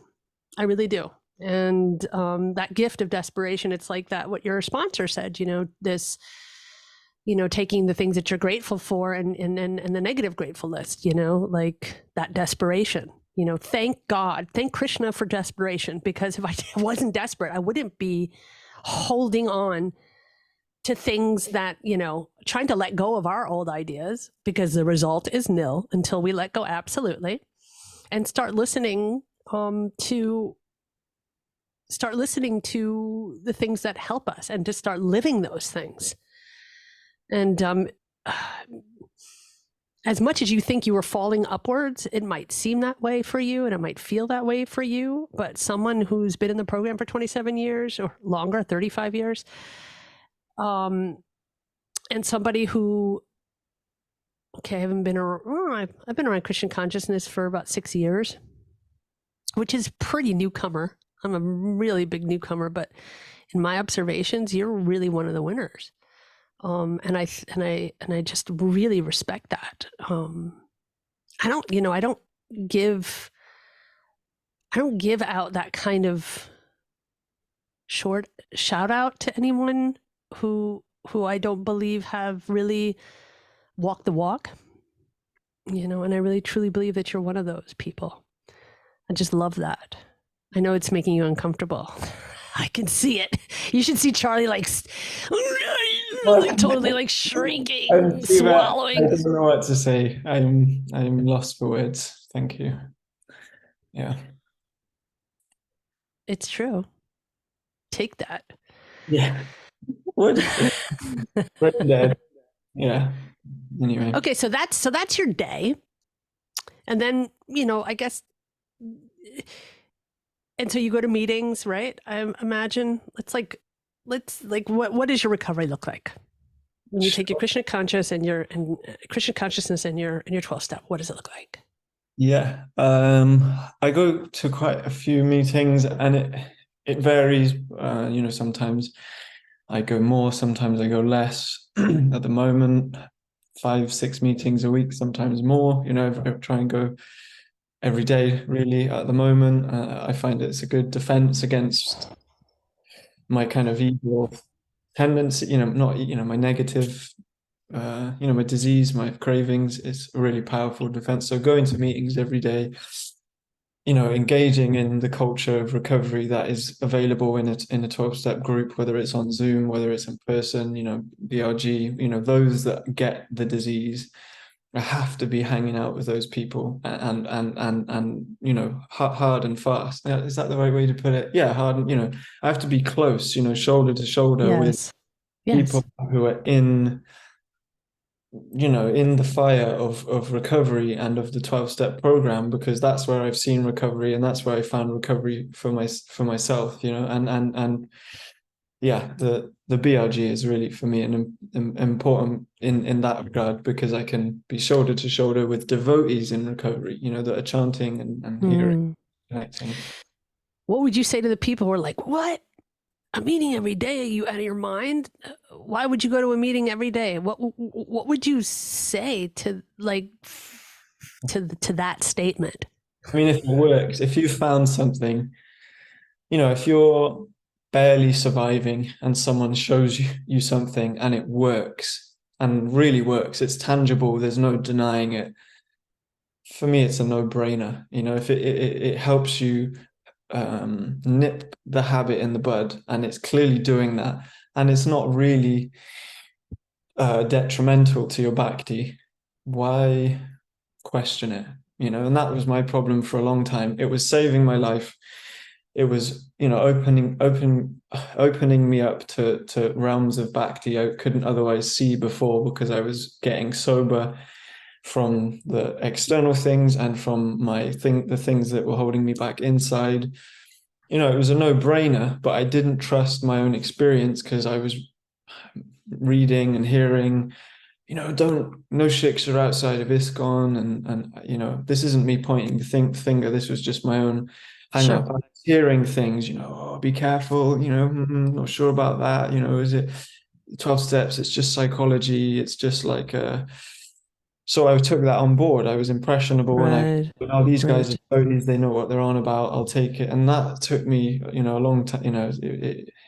I really do. And that gift of desperation, it's like that, what your sponsor said, this, taking the things that you're grateful for and the negative grateful list, like that desperation, thank God, thank Krishna for desperation, because if I wasn't desperate, I wouldn't be holding on to things that, trying to let go of our old ideas, because the result is nil until we let go absolutely, and start listening to the things that help us, and to start living those things. And as much as you think you were falling upwards, it might seem that way for you and it might feel that way for you. But someone who's been in the program for 27 years or longer, 35 years, and somebody who, okay, I haven't been around, I've been around Christian consciousness for about 6 years, which is pretty newcomer. I'm a really big newcomer, but in my observations, you're really one of the winners. And I just really respect that. I don't give out that kind of short shout out to anyone who I don't believe have really walked the walk, and I really truly believe that you're one of those people. I just love that. I know it's making you uncomfortable. I can see it. You should see Charlie like totally like shrinking, swallowing. I don't know what to say. I'm lost for words. Thank you. Yeah. It's true. Take that. Yeah. What? Dead. Yeah. Anyway. Okay, so that's your day. And then, I guess, and so you go to meetings, right? I imagine what does your recovery look like? When you take your Krishna consciousness and your 12 step, what does it look like? Yeah. I go to quite a few meetings and it varies. Sometimes I go more, sometimes I go less. At the moment, 5-6 meetings a week, sometimes more. I try and go every day, really, at the moment. I find it's a good defense against my kind of evil tendency, not, my negative, my disease, my cravings. Is a really powerful defense. So going to meetings every day, engaging in the culture of recovery that is available in a 12-step group, whether it's on Zoom, whether it's in person, BRG, those that get the disease. I have to be hanging out with those people and hard and fast. Is that the right way to put it? Yeah, hard and I have to be close, shoulder to shoulder with people who are in the fire of recovery and of the 12-step program, because that's where I've seen recovery and that's where I found recovery for myself, and yeah, the BRG is really for me an important in that regard, because I can be shoulder to shoulder with devotees in recovery, that are chanting and hearing, connecting. What would you say to the people who are like, what? A meeting every day? Are you out of your mind? Why would you go to a meeting every day? What would you say to to that statement? I mean, if it works, if you found something, if you're barely surviving and someone shows you something and it works and really works, it's tangible, there's no denying it. For me, it's a no-brainer. If it helps you nip the habit in the bud, and it's clearly doing that, and it's not really detrimental to your bhakti, why question it? And that was my problem for a long time. It was saving my life. It was, opening me up to realms of bhakti I couldn't otherwise see before, because I was getting sober from the external things and from the things that were holding me back inside. It was a no-brainer, but I didn't trust my own experience, because I was reading and hearing, no shiks are outside of ISKCON, and this isn't me pointing the finger. This was just my own hang up. I was hearing things, be careful, not sure about that, is it 12 steps? It's just psychology. It's just like so I took that on board. I was impressionable, and these guys are devotees, they know what they're on about, I'll take it. And that took me, a long time,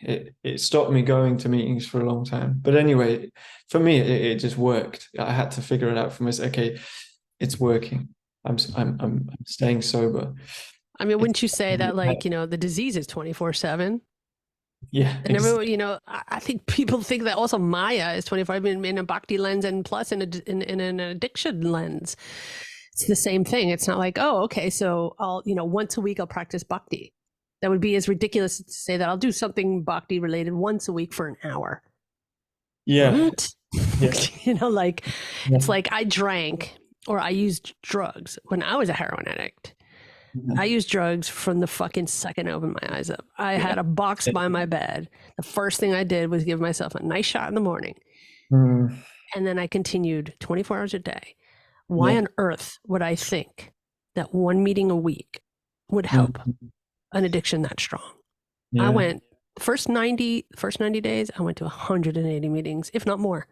it stopped me going to meetings for a long time. But anyway, for me, it just worked. I had to figure it out for myself. Okay, it's working. I'm staying sober. I mean, wouldn't you say that, the disease is 24/7? Yeah. And everyone, I think people think that also Maya is 24 in a bhakti lens, and plus in an addiction lens. It's the same thing. It's not like, oh, okay, so I'll, once a week I'll practice bhakti. That would be as ridiculous to say that I'll do something bhakti related once a week for an hour. Yeah. What? Yeah. It's like I drank or I used drugs when I was a heroin addict. I used drugs from the fucking second I opened my eyes up. I had a box by my bed. The first thing I did was give myself a nice shot in the morning. Mm. And then I continued 24 hours a day. Why on earth would I think that one meeting a week would help an addiction that strong? I went first 90 days, I went to 180 meetings, if not more.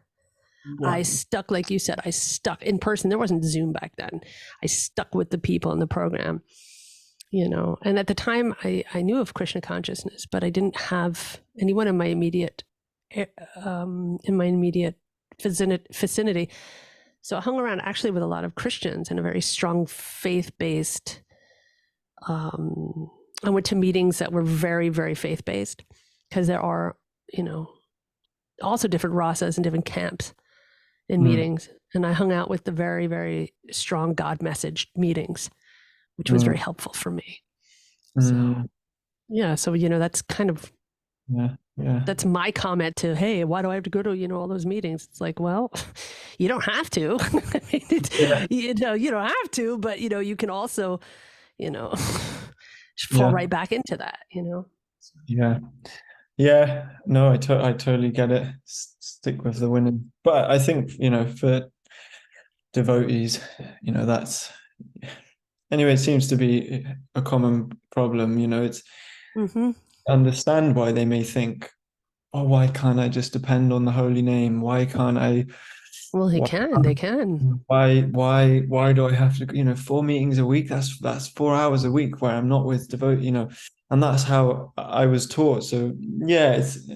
Wow. I stuck, like you said, I stuck in person. There wasn't Zoom back then. I stuck with the people in the program, you know. And at the time I knew of Krishna consciousness, but I didn't have anyone in my immediate vicinity. So I hung around actually with a lot of Christians and a very strong faith-based. I went to meetings that were very, very faith-based, because there are, you know, also different rasas and different camps in meetings. And I hung out with the very, very strong God message meetings, which was very helpful for me. So, yeah. So, you know, that's kind of, that's my comment to, hey, why do I have to go to, you know, all those meetings? It's like, well, you don't have to. I mean, you know, you don't have to, but, you know, you can also, you know, fall right back into that, you know? Yeah, no, I totally get it. Stick with the winning. But I think, you know, for devotees, you know, that's, anyway, it seems to be a common problem, you know. It's understand why they may think, oh, why can't I just depend on the holy name? Why can't I? Well, they can. Why do I have to, you know, 4 meetings a week? That's 4 hours a week where I'm not with devotee, you know. And that's how I was taught. So yeah, it's,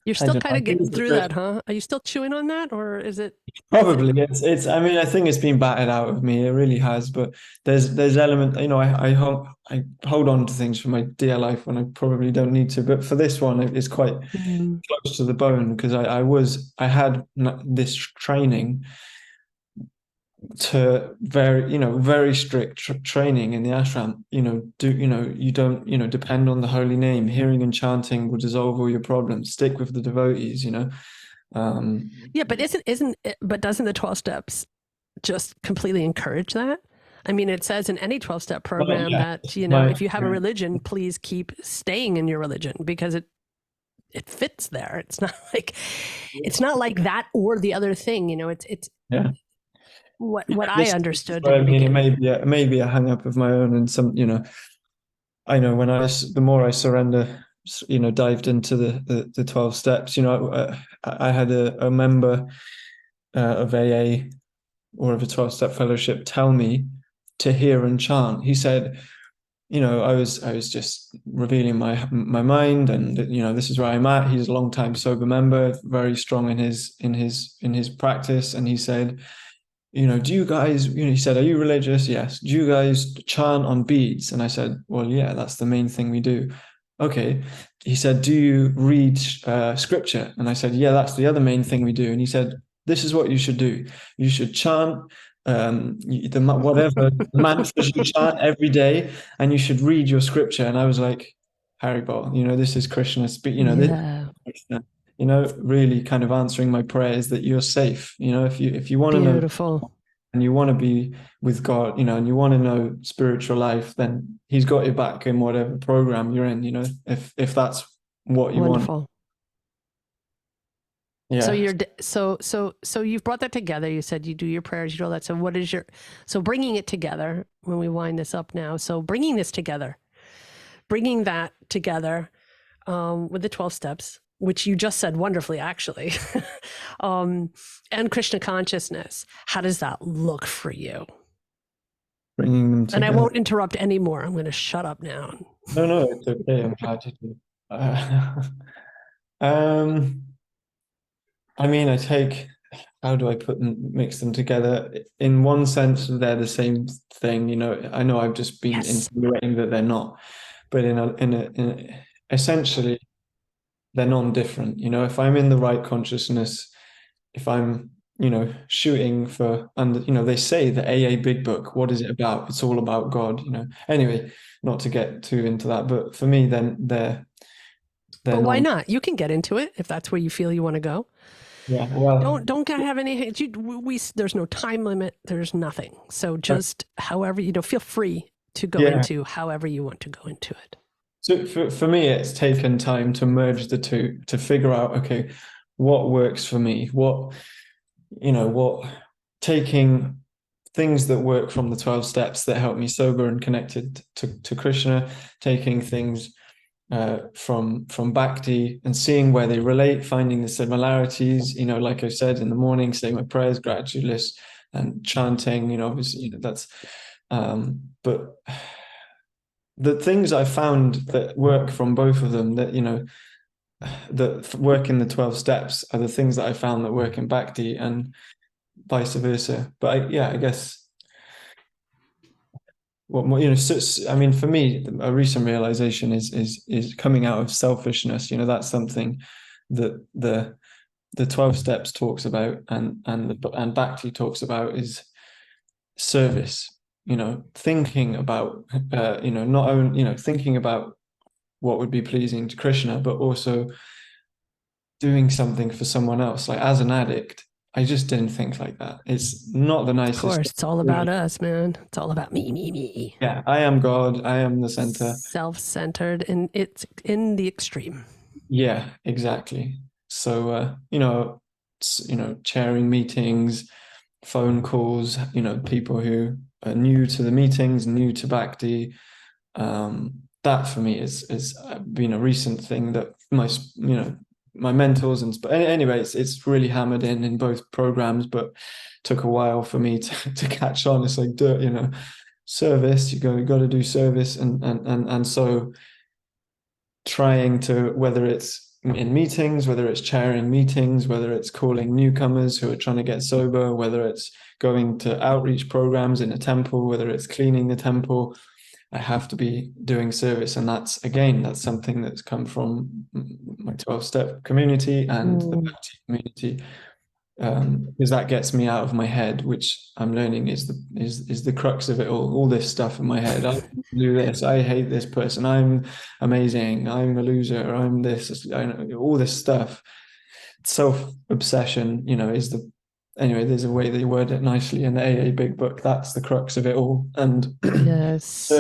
you're still kind of getting through that, huh? Are you still chewing on that, or is it? Probably it's. I mean, I think it's been battered out of me. It really has. But there's element. You know, I hold on to things for my dear life when I probably don't need to. But for this one, it's quite close to the bone, because I had this training to very strict training in the ashram. You don't depend on the holy name. Hearing and chanting will dissolve all your problems. Stick with the devotees, you know. Yeah, but doesn't the 12 steps just completely encourage that? I mean, it says in any 12-step program that, you know, if you have a religion, please keep staying in your religion, because it fits there. It's not like that or the other thing, you know. It's what I understood. I mean, it may be a hang up of my own, and some, you know, I know the more I surrender, you know, dived into the 12 steps, you know, I had a member of AA or of a 12-step fellowship tell me to hear and chant. He said, you know, I was just revealing my mind, and, you know, this is where I'm at. He's a long time sober member, very strong in his practice, and he said, you know, do you guys, you know, he said, are you religious? Yes. Do you guys chant on beads? And I said, well, yeah, that's the main thing we do. Okay. He said, do you read scripture? And I said, yeah, that's the other main thing we do. And he said, this is what you should do. You should chant whatever mantras you chant every day, and you should read your scripture. And I was like, Haribol, you know, this is Krishna speak, you know, this, you know, really kind of answering my prayers that you're safe. You know, if you want to know and you want to be with God, you know, and you want to know spiritual life, then he's got your back in whatever program you're in, you know, if that's what you want. Yeah. So you've brought that together. You said you do your prayers, you do all that. So bringing it together when we wind this up now. So bringing that together with the 12 steps, which you just said wonderfully, actually, and Krishna consciousness. How does that look for you? Bringing them together. And I won't interrupt anymore. I'm going to shut up now. No, it's okay. I'm glad you do. I mean, how do I mix them together? In one sense, they're the same thing. You know, I know I've just been insinuating that they're not, but essentially, they're non-different. You know, if I'm in the right consciousness, if I'm, you know, shooting for you know, they say the AA Big Book, what is it about? It's all about God, you know. Anyway, not to get too into that, but for me, then they're but why not? You can get into it if that's where you feel you want to go. Yeah, well, Don't have any. There's no time limit. There's nothing. So just however feel free to go yeah. into however you want to go into it. So for me, it's taken time to merge the two, to figure out, okay, what works for me, what taking things that work from the 12 steps that help me sober and connected to Krishna, taking things from Bhakti and seeing where they relate, finding the similarities, like I said, in the morning, saying my prayers, gratitude list, and chanting, obviously, that's, but the things I found that work from both of them, that work in the 12 steps are the things that I found that work in Bhakti and vice versa. But I guess what more, I mean, for me, a recent realization is coming out of selfishness. That's something that the 12 steps talks about, and Bhakti talks about, is service. Thinking about not only thinking about what would be pleasing to Krishna, but also doing something for someone else. Like, as an addict, I just didn't think like that. It's not the nicest. Of course, it's all about us, man. It's all about me. Yeah, I am God. I am the center. Self-centered, and it's in the extreme. Yeah, exactly. So, chairing meetings, phone calls, people who are new to the meetings, new to Bhakti. That for me is been a recent thing that my mentors but anyway, it's really hammered in both programs, but took a while for me to catch on. It's like, service, you got to do service, and so trying to, whether it's in meetings, whether it's chairing meetings, whether it's calling newcomers who are trying to get sober, whether it's going to outreach programs in a temple, whether it's cleaning the temple, I have to be doing service. And that's something that's come from my 12-step community and the Bhakti community, because that gets me out of my head, which I'm learning is the crux of it all this stuff in my head. I do this, I hate this person, I'm amazing, I'm a loser, I'm this, all this stuff. Self-obsession, anyway, there's a way they word it nicely in the AA Big Book. That's the crux of it all. And yes,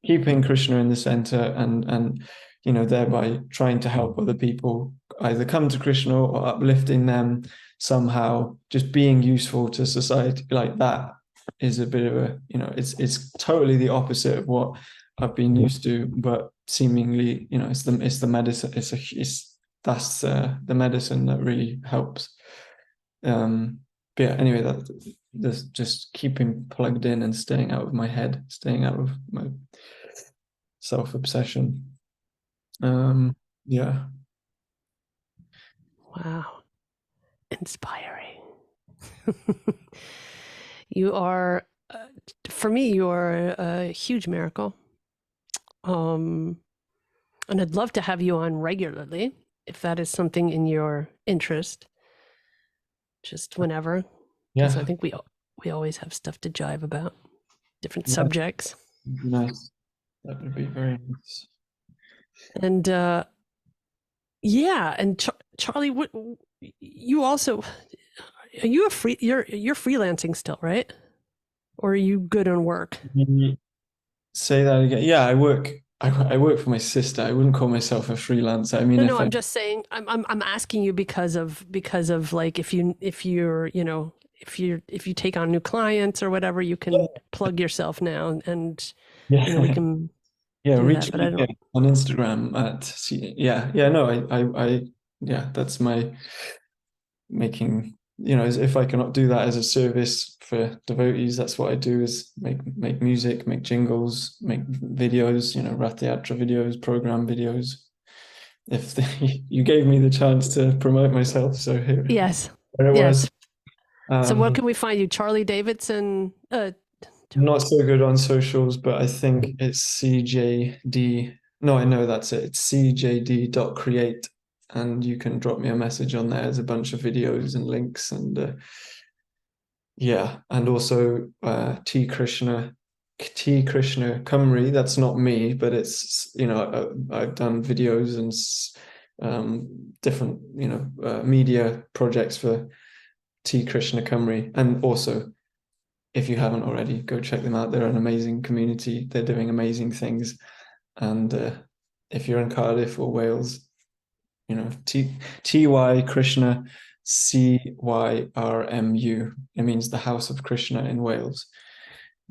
keeping Krishna in the center, and thereby trying to help other people either come to Krishna or uplifting them somehow, just being useful to society, like that is a bit of a, it's totally the opposite of what I've been used to, but seemingly, it's the medicine, that's the medicine that really helps. But yeah, anyway, that's just keeping plugged in and staying out of my head, staying out of my self-obsession. Yeah. wow, inspiring. You are, for me, you are a huge miracle. And I'd love to have you on regularly if that is something in your interest. Just whenever, because I think we always have stuff to jive about, different subjects. Nice. That would be very nice. And and Charlie, what you also, are you you're freelancing still, right? Or are you good on work? Say that again. Yeah, I work for my sister. I wouldn't call myself a freelancer. I mean, No, I'm just saying. I'm asking you because of like if you take on new clients or whatever, you can plug yourself now, and we can. Yeah, reach that, but I don't. on Instagram that's my making. If I cannot do that as a service for devotees, that's what I do, is make music, make jingles, make videos, Rath Yatra videos, program videos. You gave me the chance to promote myself, so here it was. So where can we find you? Charlie Davidson? I'm not so good on socials, but I think it's CJD. No, I know that's it. It's cjd.create. And you can drop me a message on there. There's a bunch of videos and links, and and also T Krishna Kumri. That's not me, but it's I've done videos and different, media projects for T Krishna Kamri. And also, if you haven't already, go check them out. They're an amazing community. They're doing amazing things. And if you're in Cardiff or Wales, T.Y. Krishna CYRMU. It means the House of Krishna in Wales.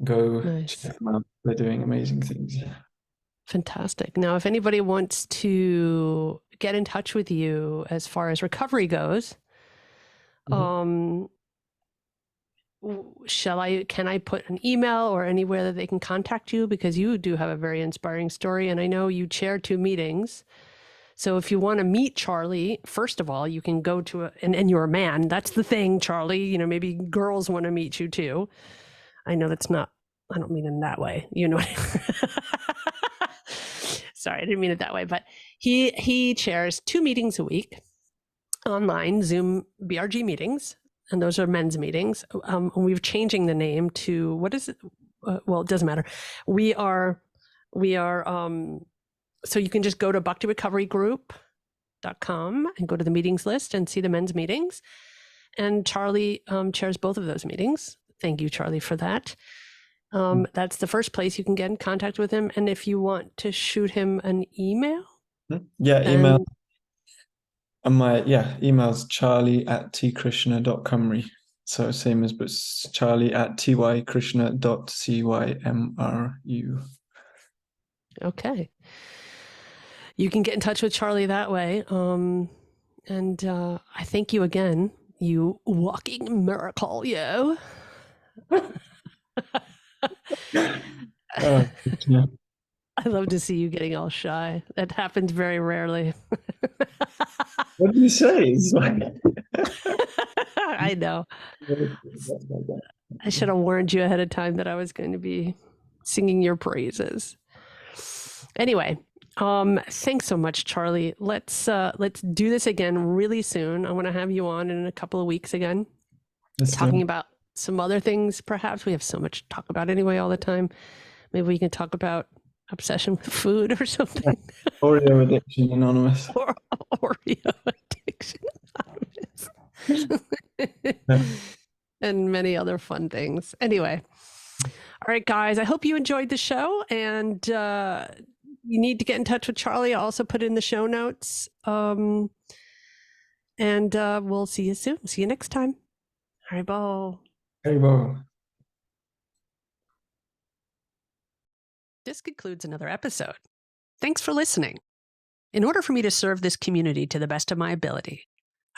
Go check them out. They're doing amazing things. Fantastic. Now, if anybody wants to get in touch with you as far as recovery goes, can I put an email or anywhere that they can contact you? Because you do have a very inspiring story, and I know you chair 2 meetings. So if you want to meet Charlie, first of all, you can go to and you're a man. That's the thing, Charlie. Maybe girls want to meet you too. I know that's not, I don't mean in that way. You know what Sorry, I didn't mean it that way. But he chairs 2 meetings a week, online Zoom BRG meetings, and those are men's meetings. We're changing the name to, what is it? Well, it doesn't matter. We are. So you can just go to bhaktirecoverygroup.com and go to the meetings list and see the men's meetings. And Charlie chairs both of those meetings. Thank you, Charlie, for that. That's the first place you can get in contact with him. And if you want to shoot him an email. Yeah, email. And my email's charlie@tkrishna.cymru. So same as, but charlie@tykrishna.cymru. Okay. You can get in touch with Charlie that way. And I thank you again, you walking miracle, yo. Yeah. I love to see you getting all shy. That happens very rarely. What do you say? It's like... I know. I should have warned you ahead of time that I was going to be singing your praises. Anyway, thanks so much, Charlie. Let's do this again really soon. I want to have you on in a couple of weeks again, talking about some other things. Perhaps we have so much to talk about anyway all the time. Maybe we can talk about obsession with food or something. Oreo addiction anonymous. Oreo addiction anonymous. And many other fun things. Anyway, all right, guys, I hope you enjoyed the show, and you need to get in touch with Charlie. I'll also put it in the show notes. And we'll see you soon. See you next time. Haribo. Haribo. This concludes another episode. Thanks for listening. In order for me to serve this community to the best of my ability,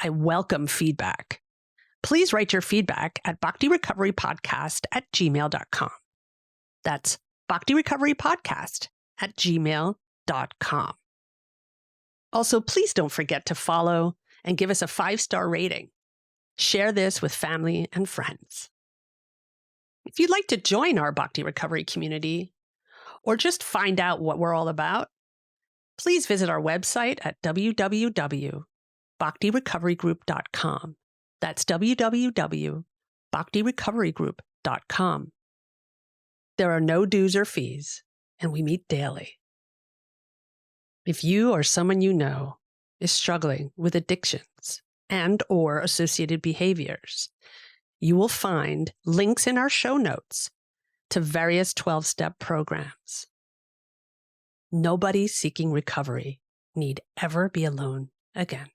I welcome feedback. Please write your feedback at bhaktirecoverypodcast@gmail.com. That's bhaktirecoverypodcast@gmail.com. Also, please don't forget to follow and give us a 5-star rating. Share this with family and friends. If you'd like to join our Bhakti Recovery community, or just find out what we're all about, please visit our website at www.bhaktirecoverygroup.com. That's www.bhaktirecoverygroup.com. There are no dues or fees, and we meet daily. If you or someone you know is struggling with addictions and/or associated behaviors, you will find links in our show notes to various 12-step programs. Nobody seeking recovery need ever be alone again.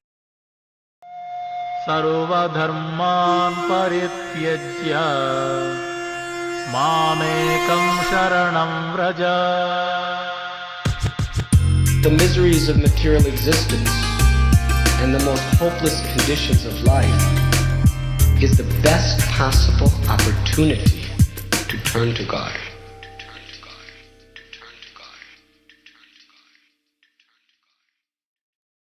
सर्वधर्मान् परित्यज्य मामेकं शरणं Vraj. The miseries of material existence and the most hopeless conditions of life is the best possible opportunity to turn to God.